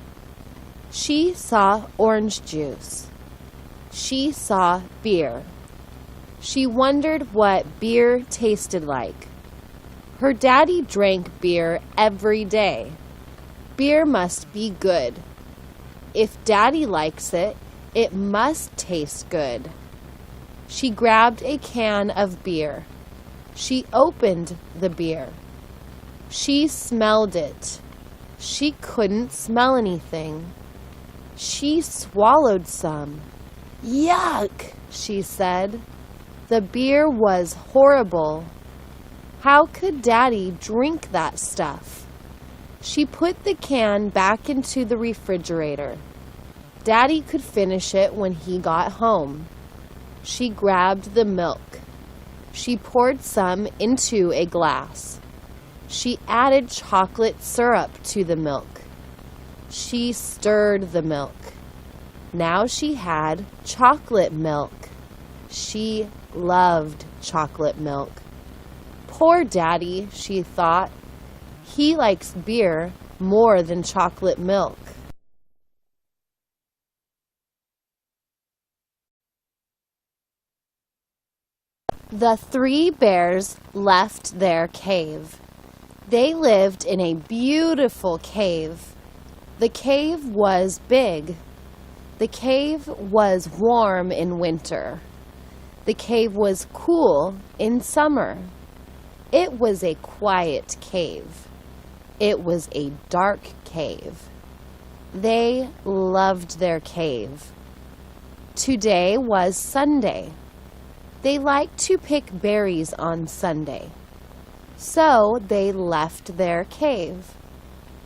S1: She saw orange juice. She saw beer. She wondered what beer tasted like. Her daddy drank beer every day. Beer must be good. If Daddy likes it, it must taste good. She grabbed a can of beer. She opened the beer. She smelled it. She couldn't smell anything. She swallowed some. Yuck, she said. The beer was horrible. How could Daddy drink that stuff? She put the can back into the refrigerator. Daddy could finish it when he got home. She grabbed the milk. She poured some into a glass. She added chocolate syrup to the milk. She stirred the milk. Now she had chocolate milk. She loved chocolate milk. Poor Daddy, she thought. He likes beer more than chocolate milk. The three bears left their cave. They lived in a beautiful cave. The cave was big. The cave was warm in winter. The cave was cool in summer. It was a quiet cave. It was a dark cave. They loved their cave. Today was Sunday. They liked to pick berries on Sunday. So they left their cave.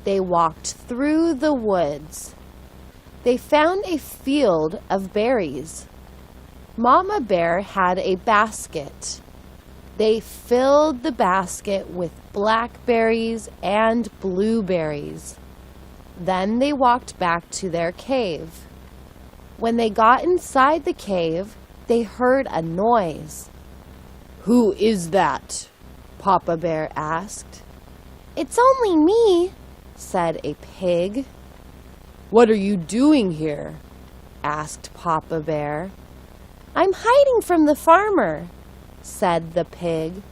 S1: They walked through the woods. They found a field of berries. Mama Bear had a basket. They filled the basket with blackberries and blueberries. Then they walked back to their cave. When they got inside the cave, they heard a noise. "Who is that?" Papa Bear asked. "It's only me," said a pig. "What are you doing here?" asked Papa Bear. "I'm hiding from the farmer," said the pig.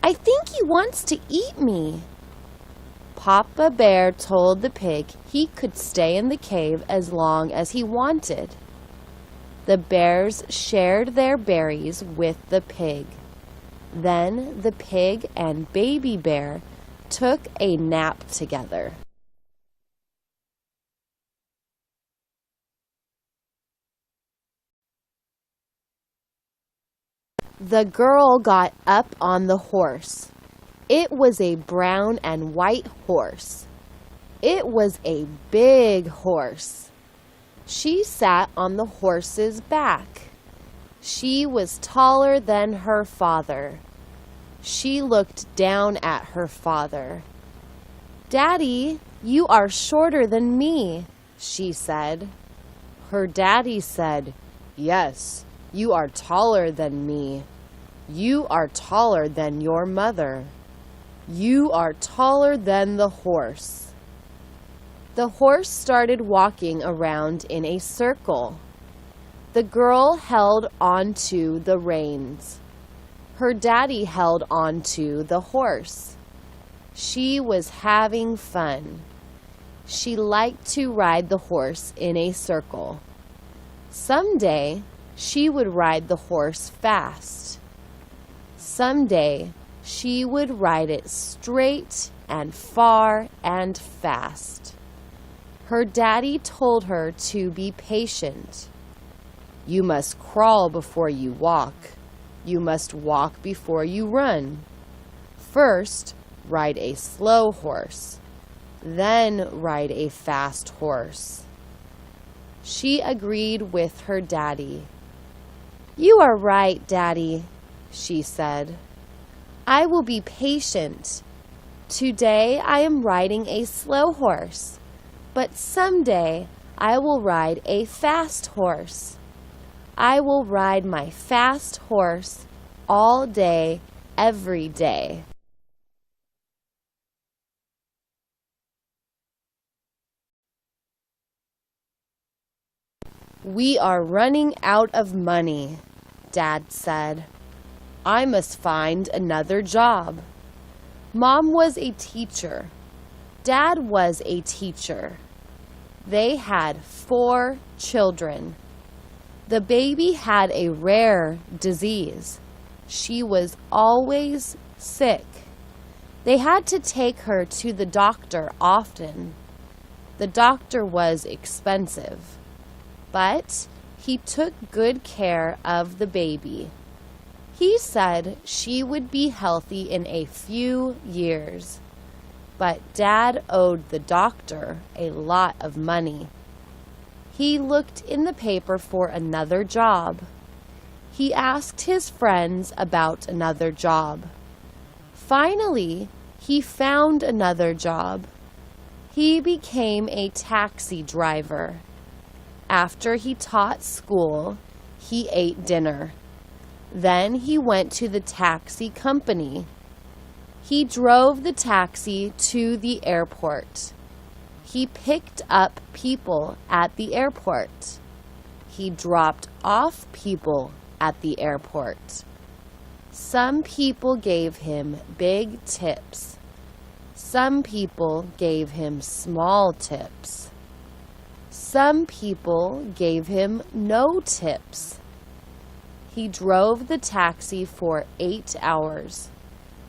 S1: "I think he wants to eat me." Papa Bear told the pig he could stay in the cave as long as he wanted. The bears shared their berries with the pig. Then the pig and Baby Bear took a nap together. The girl got up on the horse. It was a brown and white horse. It was a big horse. She sat on the horse's back. She was taller than her father. She looked down at her father. "Daddy, you are shorter than me," she said. Her daddy said, "Yes, you are taller than me. You are taller than your mother. You are taller than the horse." The horse started walking around in a circle. The girl held onto the reins. Her daddy held onto the horse. She was having fun. She liked to ride the horse in a circle. Someday, she would ride the horse fast. Someday, she would ride it straight and far and fast. Her daddy told her to be patient. "You must crawl before you walk. You must walk before you run. First, ride a slow horse. Then ride a fast horse." She agreed with her daddy. "You are right, Daddy," she said. "I will be patient. Today I am riding a slow horse, but someday I will ride a fast horse. I will ride my fast horse all day, every day." "We are running out of money," Dad said. "I must find another job." Mom was a teacher. Dad was a teacher. They had 4 children. The baby had a rare disease. She was always sick. They had to take her to the doctor often. The doctor was expensive, but he took good care of the baby. He said she would be healthy in a few years, but Dad owed the doctor a lot of money. He looked in the paper for another job. He asked his friends about another job. Finally, he found another job. He became a taxi driver. After he taught school, he ate dinner. Then he went to the taxi company. He drove the taxi to the airport. He picked up people at the airport. He dropped off people at the airport. Some people gave him big tips. Some people gave him small tips. Some people gave him no tips. He drove the taxi for 8 hours.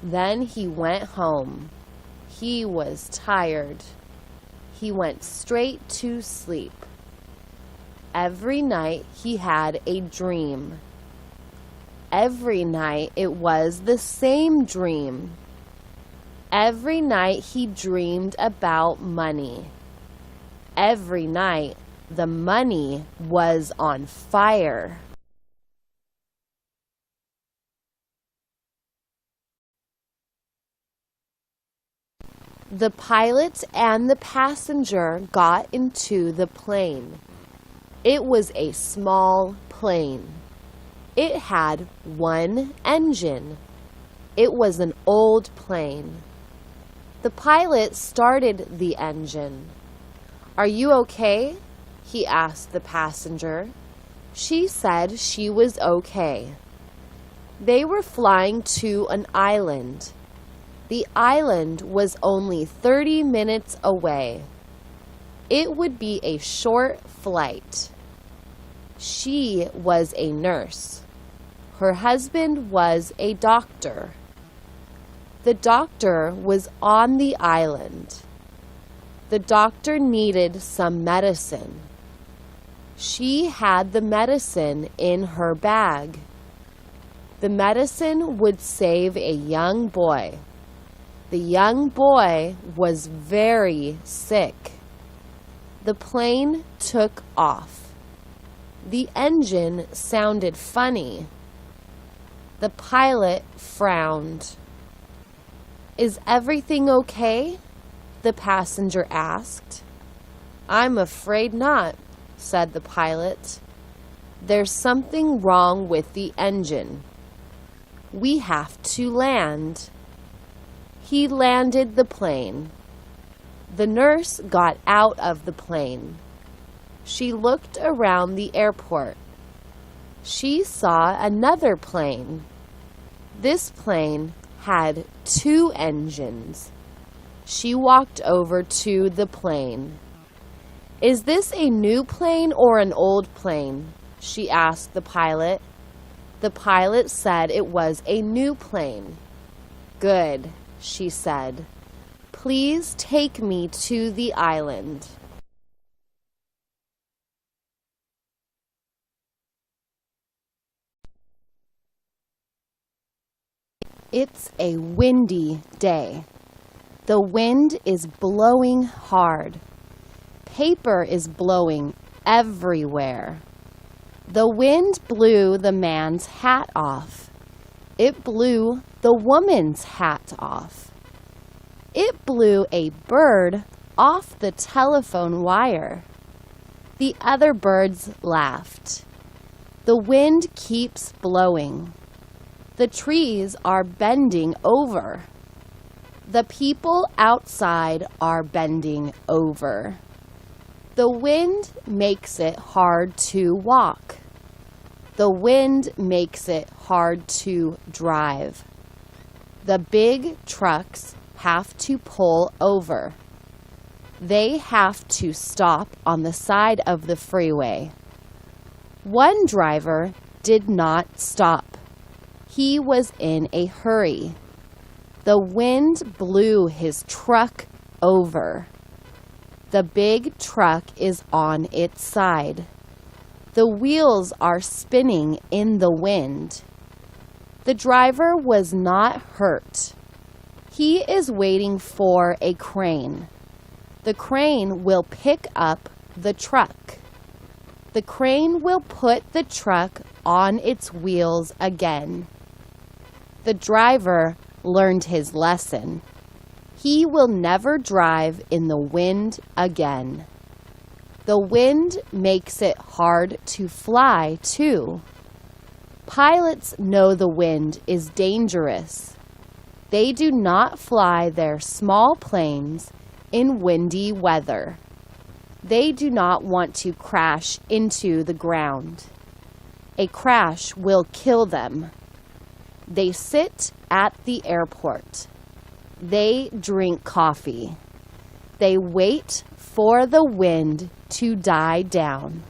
S1: Then he went home. He was tired. He went straight to sleep. Every night he had a dream. Every night it was the same dream. Every night he dreamed about money. Every night the money was on fire. The pilot and the passenger got into the plane. It was a small plane. It had one engine. It was an old plane. The pilot started the engine. "Are you okay?" he asked the passenger. She said she was okay. They were flying to an island. The island was only 30 minutes away. It would be a short flight. She was a nurse. Her husband was a doctor. The doctor was on the island. The doctor needed some medicine. She had the medicine in her bag. The medicine would save a young boy. The young boy was very sick. The plane took off. The engine sounded funny. The pilot frowned. "Is everything okay?" the passenger asked. "I'm afraid not," said the pilot. "There's something wrong with the engine. We have to land." He landed the plane. The nurse got out of the plane. She looked around the airport. She saw another plane. This plane had 2 engines. She walked over to the plane. "Is this a new plane or an old plane?" she asked the pilot. The pilot said it was a new plane. "Good," she said. "Please take me to the island." It's a windy day. The wind is blowing hard. Paper is blowing everywhere. The wind blew the man's hat off. It blew the woman's hat off. It blew a bird off the telephone wire. The other birds laughed. The wind keeps blowing. The trees are bending over. The people outside are bending over. The wind makes it hard to walk. The wind makes it hard to drive. The big trucks have to pull over. They have to stop on the side of the freeway. One driver did not stop. He was in a hurry. The wind blew his truck over. The big truck is on its side. The wheels are spinning in the wind. The driver was not hurt. He is waiting for a crane. The crane will pick up the truck. The crane will put the truck on its wheels again. The driver learned his lesson. He will never drive in the wind again. The wind makes it hard to fly, too. Pilots know the wind is dangerous. They do not fly their small planes in windy weather. They do not want to crash into the ground. A crash will kill them. They sit at the airport. They drink coffee. They wait for the wind to die down.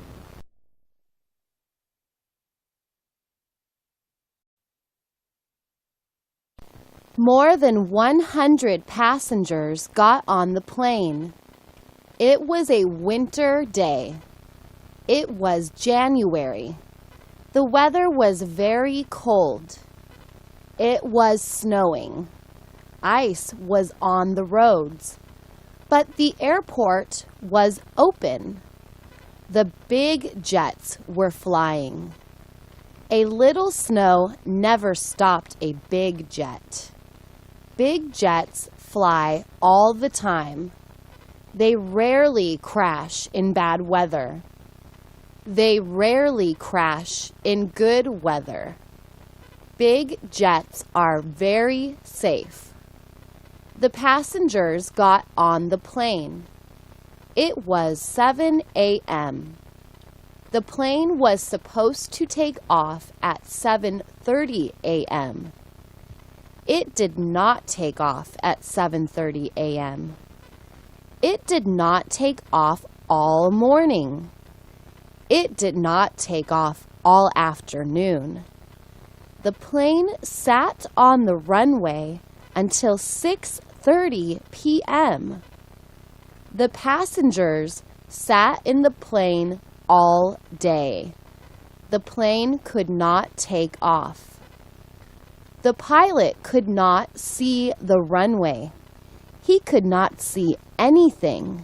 S1: More than 100 passengers got on the plane. It was a winter day. It was January. The weather was very cold. It was snowing. Ice was on the roads. But the airport was open. The big jets were flying. A little snow never stopped a big jet. Big jets fly all the time. They rarely crash in bad weather. They rarely crash in good weather. Big jets are very safe. The passengers got on the plane. It was 7 a.m. The plane was supposed to take off at 7:30 a.m. It did not take off at 7:30 a.m. It did not take off all morning. It did not take off all afternoon. The plane sat on the runway until 6:30 p.m. The passengers sat in the plane all day. The plane could not take off. The pilot could not see the runway. He could not see anything.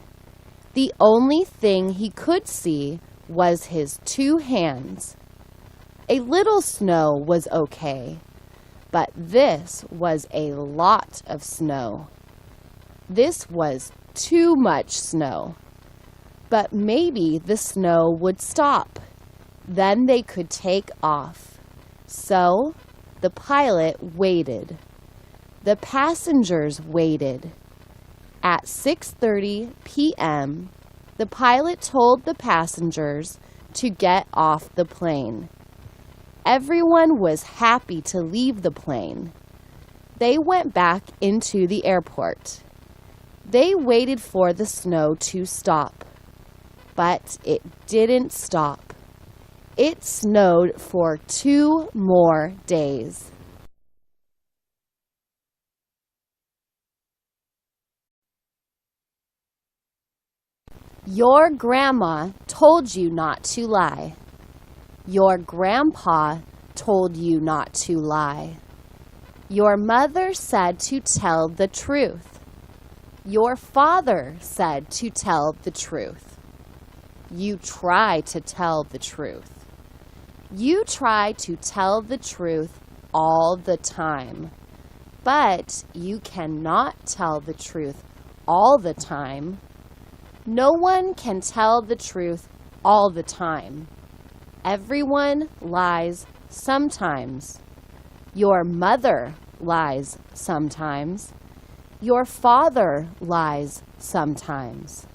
S1: The only thing he could see was his two hands. A little snow was okay, but this was a lot of snow. This was too much snow. But maybe the snow would stop. Then they could take off. So the pilot waited. The passengers waited. At 6:30 p.m., the pilot told the passengers to get off the plane. Everyone was happy to leave the plane. They went back into the airport. They waited for the snow to stop. But it didn't stop. It snowed for 2 more days. Your grandma told you not to lie. Your grandpa told you not to lie. Your mother said to tell the truth. Your father said to tell the truth. You try to tell the truth. You try to tell the truth all the time. But you cannot tell the truth all the time. No one can tell the truth all the time. Everyone lies sometimes. Your mother lies sometimes. Your father lies sometimes.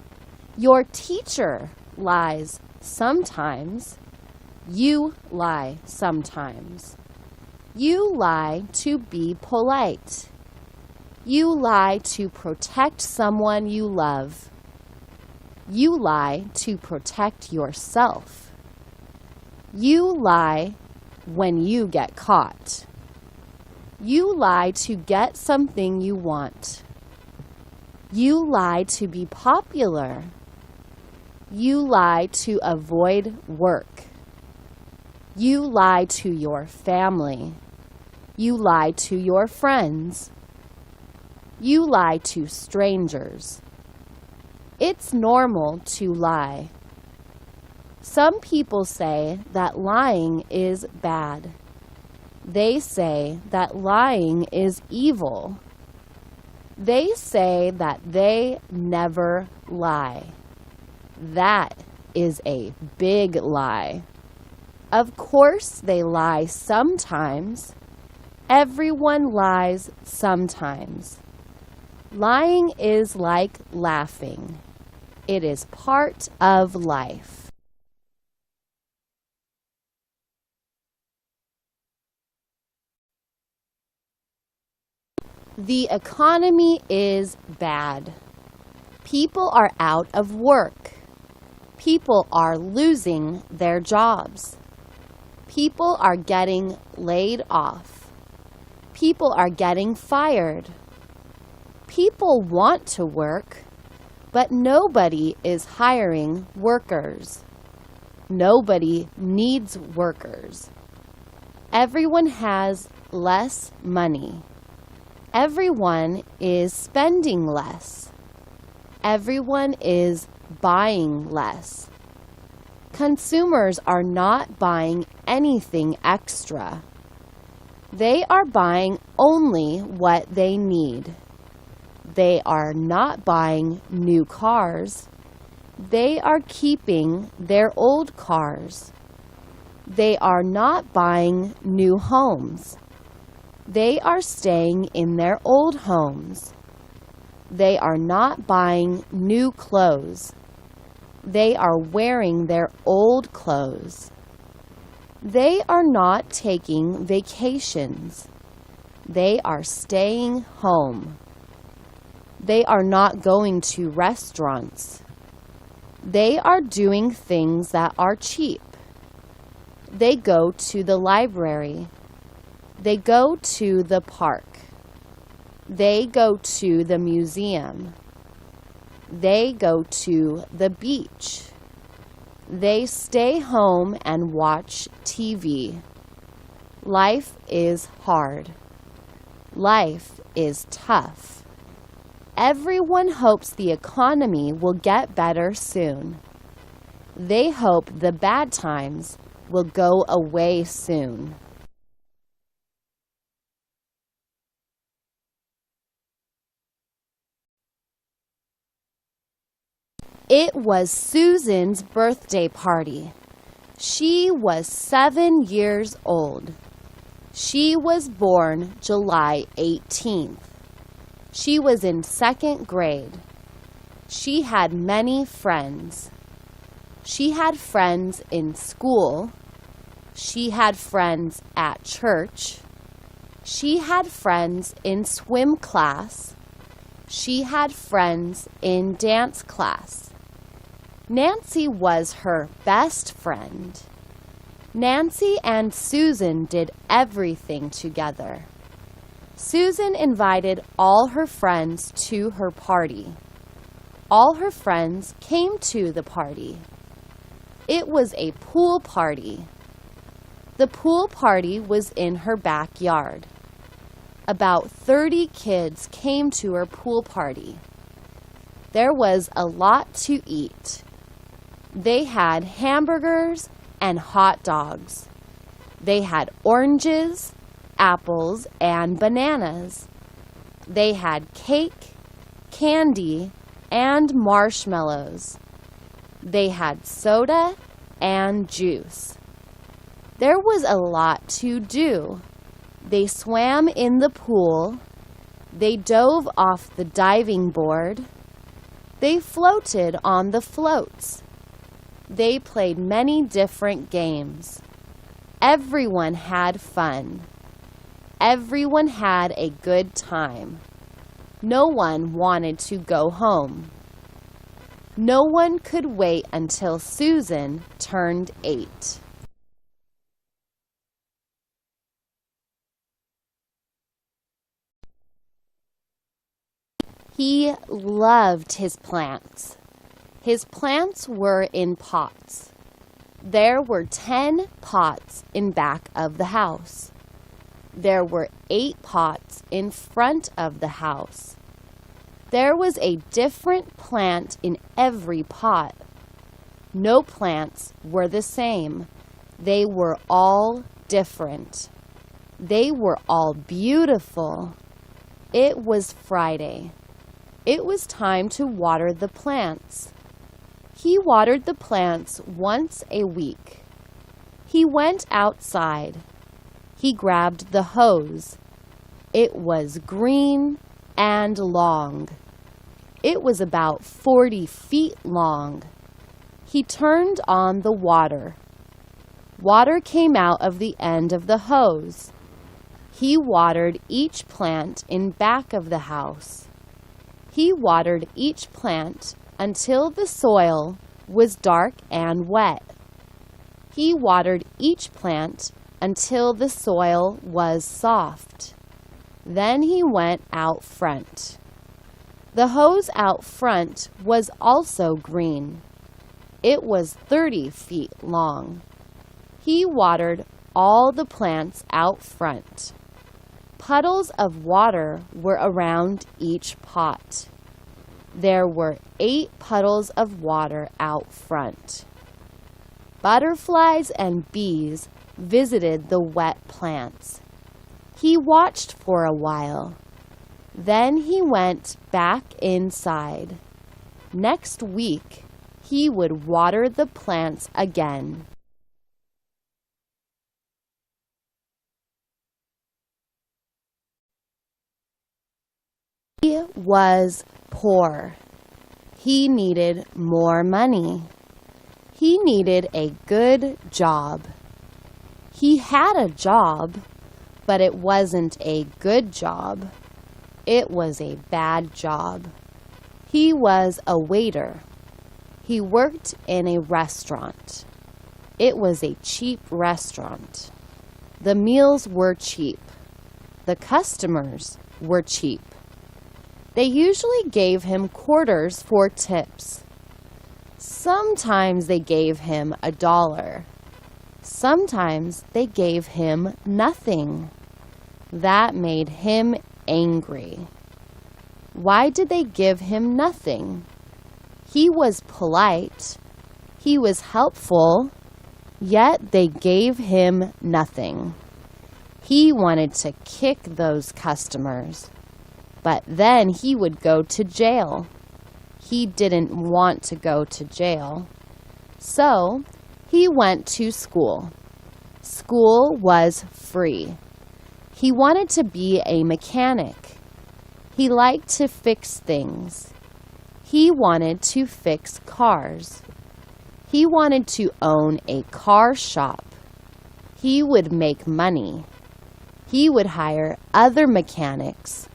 S1: Your teacher lies sometimes. You lie sometimes. You lie to be polite. You lie to protect someone you love. You lie to protect yourself. You lie when you get caught. You lie to get something you want. You lie to be popular. You lie to avoid work. You lie to your family. You lie to your friends. You lie to strangers. It's normal to lie. Some people say that lying is bad. They say that lying is evil. They say that they never lie. That is a big lie. Of course they lie sometimes. Everyone lies sometimes. Lying is like laughing. It is part of life. The economy is bad. People are out of work. People are losing their jobs. People are getting laid off. People are getting fired. People want to work, but nobody is hiring workers. Nobody needs workers. Everyone has less money. Everyone is spending less. Everyone is buying less. Consumers are not buying anything extra. They are buying only what they need. They are not buying new cars. They are keeping their old cars. They are not buying new homes. They are staying in their old homes. They are not buying new clothes. They are wearing their old clothes. They are not taking vacations. They are staying home. They are not going to restaurants. They are doing things that are cheap. They go to the library. They go to the park. They go to the museum. They go to the beach. They stay home and watch TV. Life is hard. Life is tough. Everyone hopes the economy will get better soon. They hope the bad times will go away soon. It was Susan's birthday party. She was 7 years old. She was born July 18th. She was in 2nd grade. She had many friends. She had friends in school. She had friends at church. She had friends in swim class. She had friends in dance class. Nancy was her best friend. Nancy and Susan did everything together. Susan invited all her friends to her party. All her friends came to the party. It was a pool party. The pool party was in her backyard. About 30 kids came to her pool party. There was a lot to eat. They had hamburgers and hot dogs. They had oranges, apples, and bananas. They had cake, candy, and marshmallows. They had soda and juice. There was a lot to do. They swam in the pool. They dove off the diving board. They floated on the floats. They played many different games. Everyone had fun. Everyone had a good time. No one wanted to go home. No one could wait until Susan turned 8. He loved his plants. His plants were in pots. There were 10 pots in back of the house. There were 8 pots in front of the house. There was a different plant in every pot. No plants were the same. They were all different. They were all beautiful. It was Friday. It was time to water the plants. He watered the plants once a week. He went outside. He grabbed the hose. It was green and long. It was about 40 feet long. He turned on the water. Water came out of the end of the hose. He watered each plant in back of the house. He watered each plant until the soil was dark and wet. He watered each plant until the soil was soft. Then he went out front. The hose out front was also green. It was 30 feet long. He watered all the plants out front. Puddles of water were around each pot. There were 8 puddles of water out front. Butterflies and bees visited the wet plants. He watched for a while. Then he went back inside. Next week, he would water the plants again. He was poor. He needed more money. He needed a good job. He had a job, but it wasn't a good job. It was a bad job. He was a waiter. He worked in a restaurant. It was a cheap restaurant. The meals were cheap. The customers were cheap. They usually gave him quarters for tips. Sometimes they gave him $1. Sometimes they gave him nothing. That made him angry. Why did they give him nothing? He was polite. He was helpful, yet they gave him nothing. He wanted to kick those customers, but then he would go to jail. He didn't want to go to jail. So he went to school. School was free. He wanted to be a mechanic. He liked to fix things. He wanted to fix cars. He wanted to own a car shop. He would make money. He would hire other mechanics.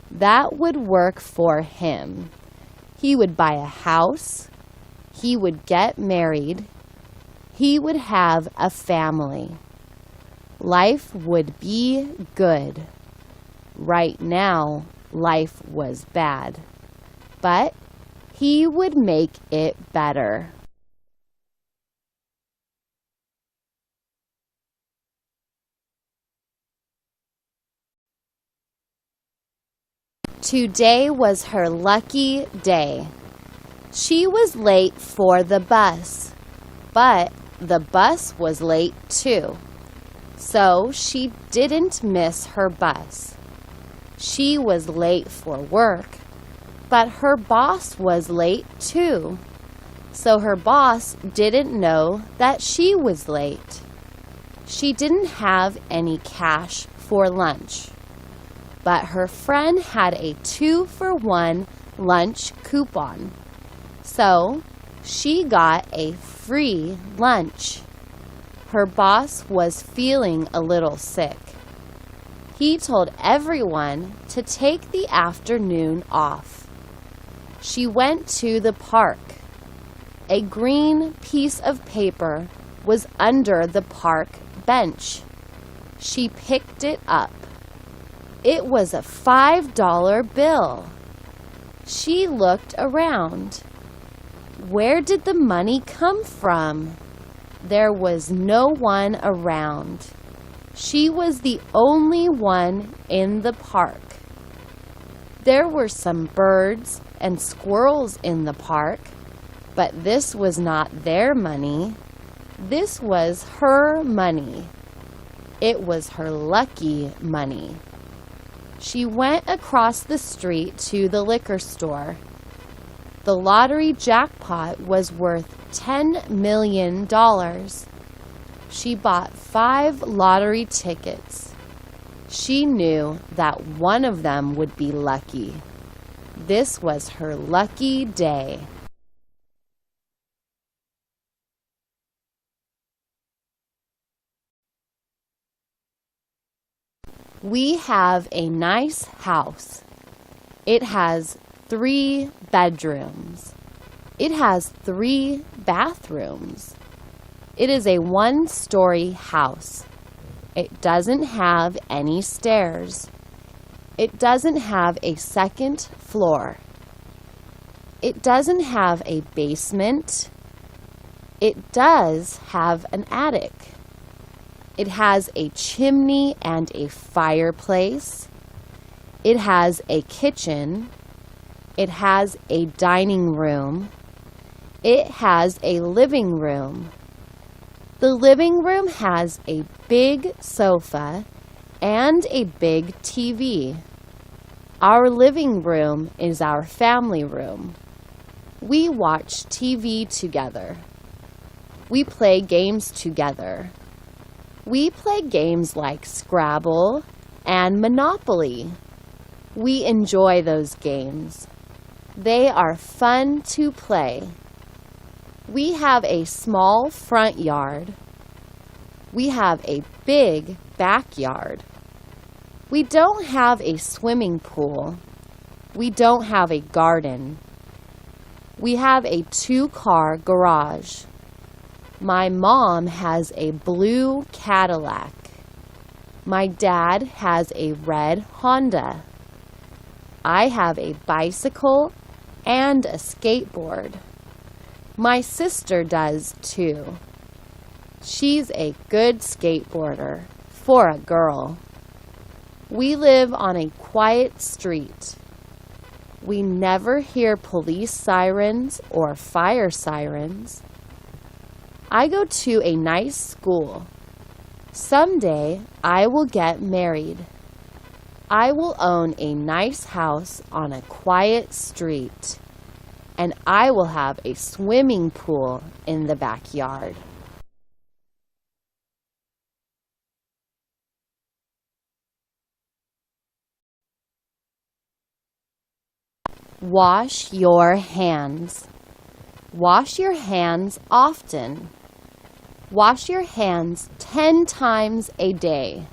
S1: That would work for him. He would buy a house. He would get married. He would have a family. Life would be good. Right now, life was bad. But he would make it better. Today was her lucky day. She was late for the bus, but the bus was late too. So she didn't miss her bus. She was late for work, but her boss was late too. So her boss didn't know that she was late. She didn't have any cash for lunch, but her friend had a 2-for-1 lunch coupon. So she got a free lunch. Her boss was feeling a little sick. He told everyone to take the afternoon off. She went to the park. A green piece of paper was under the park bench. She picked it up. It was a $5 bill. She looked around. Where did the money come from? There was no one around. She was the only one in the park. There were some birds and squirrels in the park, but this was not their money. This was her money. It was her lucky money. She went across the street to the liquor store. The lottery jackpot was worth $10 million. She bought 5 lottery tickets. She knew that one of them would be lucky. This was her lucky day. We have a nice house. It has 3 bedrooms. It has 3 bathrooms. It is a 1-story house. It doesn't have any stairs. It doesn't have a second floor. It doesn't have a basement. It does have an attic. It has a chimney and a fireplace. It has a kitchen. It has a dining room. It has a living room. The living room has a big sofa and a big TV. Our living room is our family room. We watch TV together. We play games together. We play games like Scrabble and Monopoly. We enjoy those games. They are fun to play. We have a small front yard. We have a big backyard. We don't have a swimming pool. We don't have a garden. We have a 2-car garage. My mom has a blue Cadillac. My dad has a red Honda. I have a bicycle and a skateboard. My sister does too. She's a good skateboarder for a girl. We live on a quiet street. We never hear police sirens or fire sirens. I go to a nice school. Someday I will get married. I will own a nice house on a quiet street. And I will have a swimming pool in the backyard. Wash your hands. Wash your hands often. Wash your hands 10 times a day.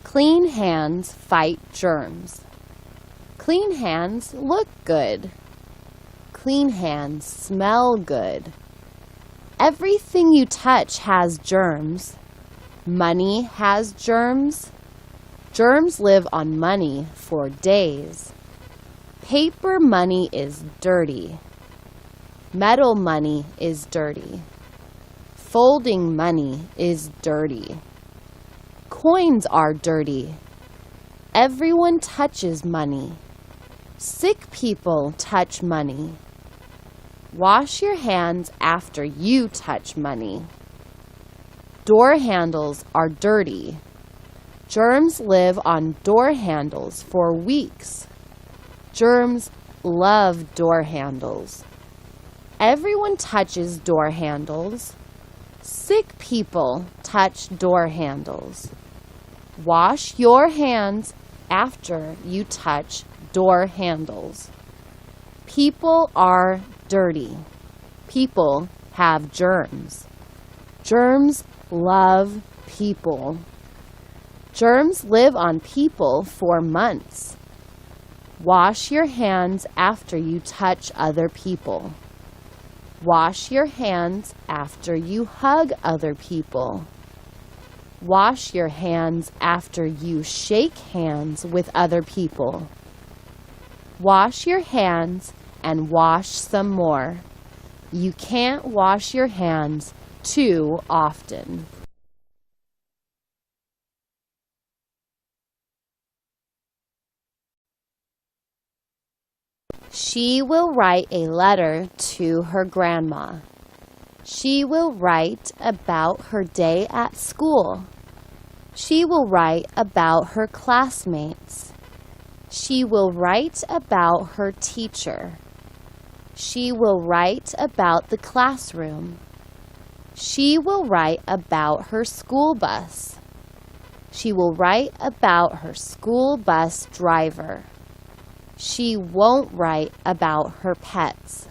S1: Clean hands fight germs. Clean hands look good. Clean hands smell good. Everything you touch has germs. Money has germs. Germs live on money for days. Paper money is dirty. Metal money is dirty. Folding money is dirty. Coins are dirty. Everyone touches money. Sick people touch money. Wash your hands after you touch money. Door handles are dirty. Germs live on door handles for weeks. Germs love door handles. Everyone touches door handles. Sick people touch door handles. Wash your hands after you touch door handles. People are dirty. People have germs. Germs love people. Germs live on people for months. Wash your hands after you touch other people. Wash your hands after you hug other people. Wash your hands after you shake hands with other people. Wash your hands and wash some more. You can't wash your hands too often. She will write a letter to her grandma. She will write about her day at school. She will write about her classmates. She will write about her teacher. She will write about the classroom. She will write about her school bus. She will write about her school bus driver. She won't write about her pets.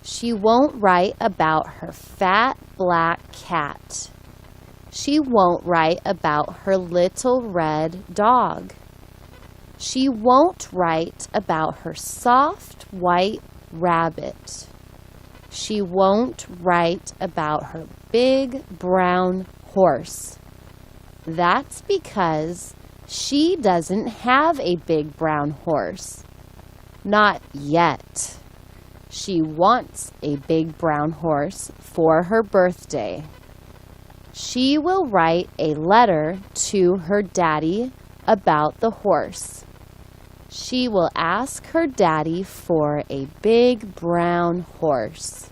S1: She won't write about her fat black cat. She won't write about her little red dog. She won't write about her soft white rabbit. She won't write about her big brown horse. That's because she doesn't have a big brown horse. Not yet. She wants a big brown horse for her birthday. She will write a letter to her daddy about the horse. She will ask her daddy for a big brown horse.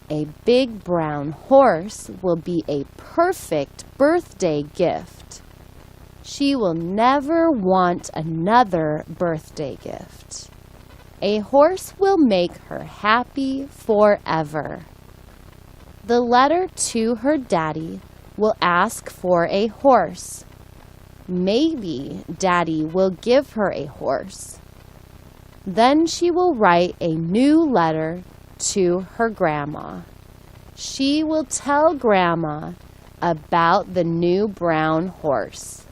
S1: A big brown horse will be a perfect birthday gift. She will never want another birthday gift. A horse will make her happy forever. The letter to her daddy will ask for a horse. Maybe Daddy will give her a horse. Then she will write a new letter to her grandma. She will tell Grandma about the new brown horse.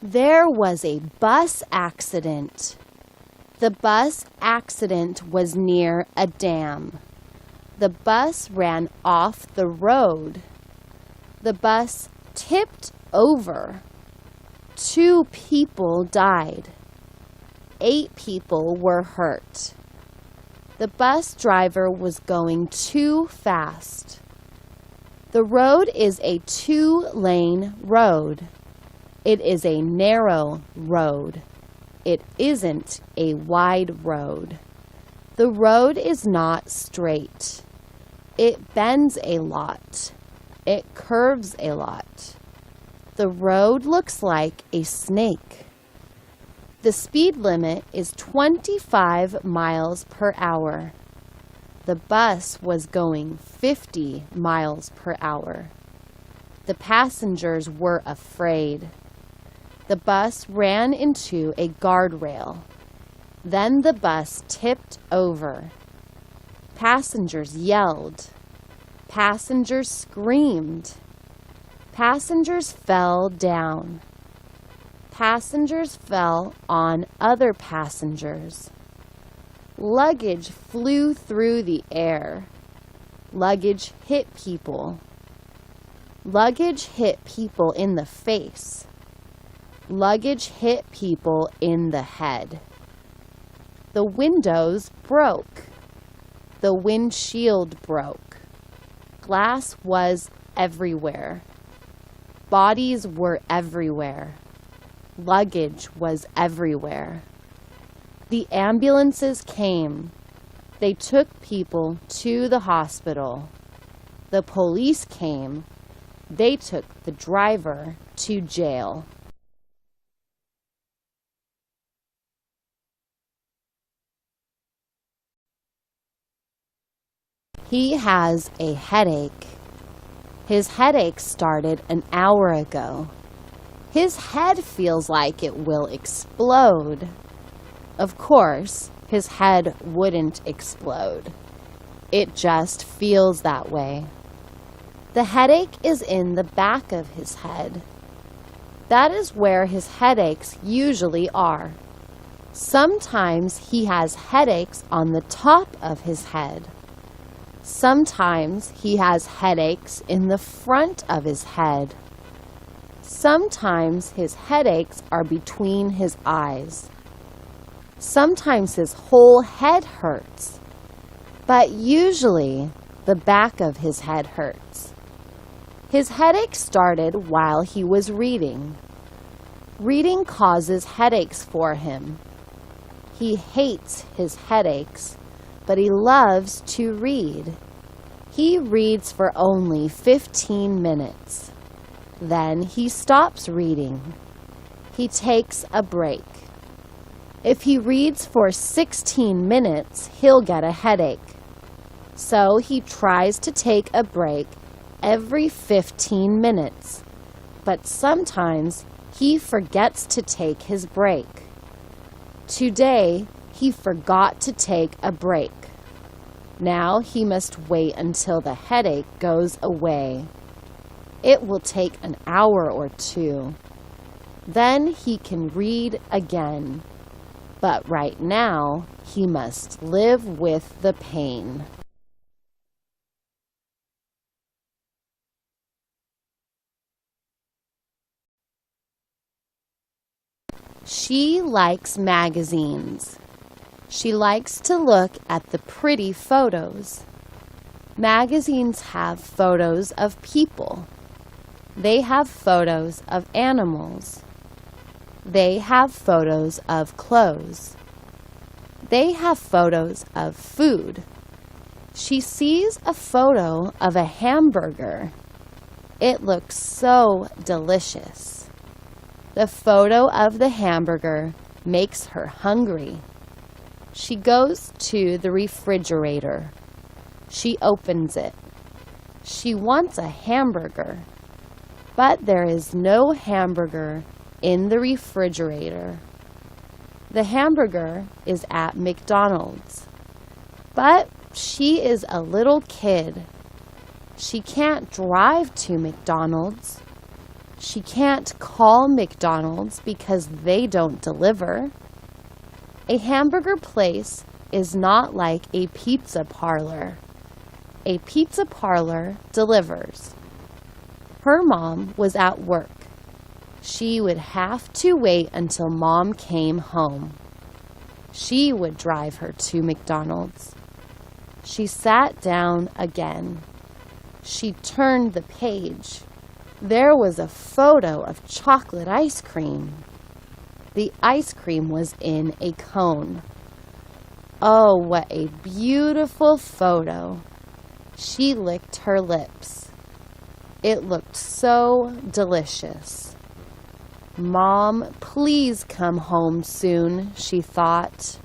S1: There was a bus accident. The bus accident was near a dam. The bus ran off the road. The bus tipped over. 2 people died. 8 people were hurt. The bus driver was going too fast. The road is a 2-lane road. It is a narrow road. It isn't a wide road. The road is not straight. It bends a lot. It curves a lot. The road looks like a snake. The speed limit is 25 miles per hour. The bus was going 50 miles per hour. The passengers were afraid. The bus ran into a guardrail. Then the bus tipped over. Passengers yelled. Passengers screamed. Passengers fell down. Passengers fell on other passengers. Luggage flew through the air. Luggage hit people. Luggage hit people in the face. Luggage hit people in the head. The windows broke. The windshield broke. Glass was everywhere. Bodies were everywhere. Luggage was everywhere. The ambulances came. They took people to the hospital. The police came. They took the driver to jail. He has a headache. His headache started an hour ago. His head feels like it will explode. Of course, his head wouldn't explode. It just feels that way. The headache is in the back of his head. That is where his headaches usually are. Sometimes he has headaches on the top of his head. Sometimes he has headaches in the front of his head. Sometimes his headaches are between his eyes. Sometimes his whole head hurts, but usually the back of his head hurts. His headache started while he was reading. Reading causes headaches for him. He hates his headaches, but he loves to read. He reads for only 15 minutes. Then he stops reading. He takes a break. If he reads for 16 minutes, he'll get a headache. So he tries to take a break every 15 minutes. But sometimes he forgets to take his break. Today, he forgot to take a break. Now he must wait until the headache goes away. It will take an hour or two. Then he can read again. But right now, he must live with the pain. She likes magazines. She likes to look at the pretty photos. Magazines have photos of people. They have photos of animals. They have photos of clothes. They have photos of food. She sees a photo of a hamburger. It looks so delicious. The photo of the hamburger makes her hungry. She goes to the refrigerator. She opens it. She wants a hamburger, but there is no hamburger in the refrigerator. The hamburger is at McDonald's, but she is a little kid. She can't drive to McDonald's. She can't call McDonald's because they don't deliver. A hamburger place is not like a pizza parlor. A pizza parlor delivers. Her mom was at work. She would have to wait until Mom came home. She would drive her to McDonald's. She sat down again. She turned the page. There was a photo of chocolate ice cream. The ice cream was in a cone. Oh, what a beautiful photo. She licked her lips. It looked so delicious. Mom, please come home soon, she thought.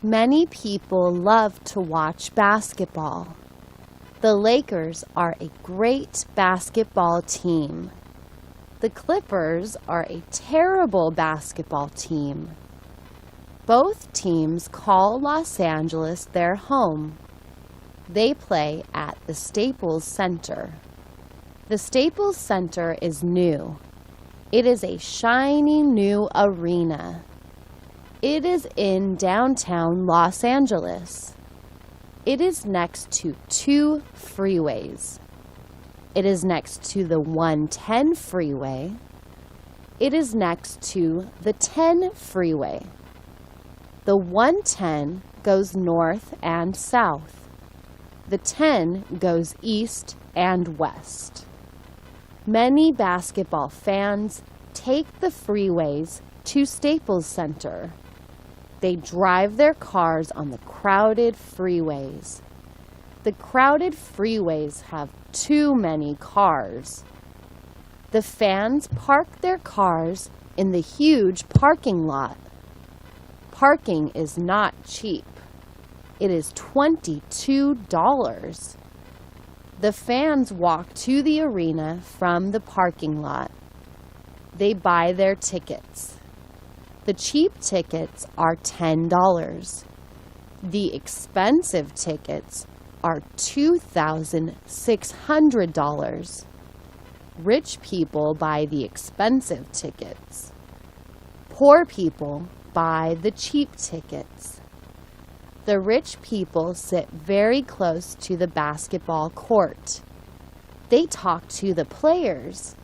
S1: Many people love to watch basketball. The Lakers are a great basketball team. The Clippers are a terrible basketball team. Both teams call Los Angeles their home. They play at the Staples Center. The Staples Center is new. It is a shiny new arena. It is in downtown Los Angeles. It is next to 2 freeways. It is next to the 110 freeway. It is next to the 10 freeway. The 110 goes north and south. The 10 goes east and west. Many basketball fans take the freeways to Staples Center. They drive their cars on the crowded freeways. The crowded freeways have too many cars. The fans park their cars in the huge parking lot. Parking is not cheap. It is $22. The fans walk to the arena from the parking lot. They buy their tickets. The cheap tickets are $10. The expensive tickets are $2,600. Rich people buy the expensive tickets. Poor people buy the cheap tickets. The rich people sit very close to the basketball court. They talk to the players.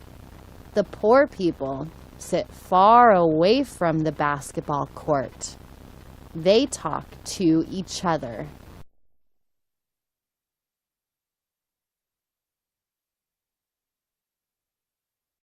S1: The poor people sit far away from the basketball court. They talk to each other.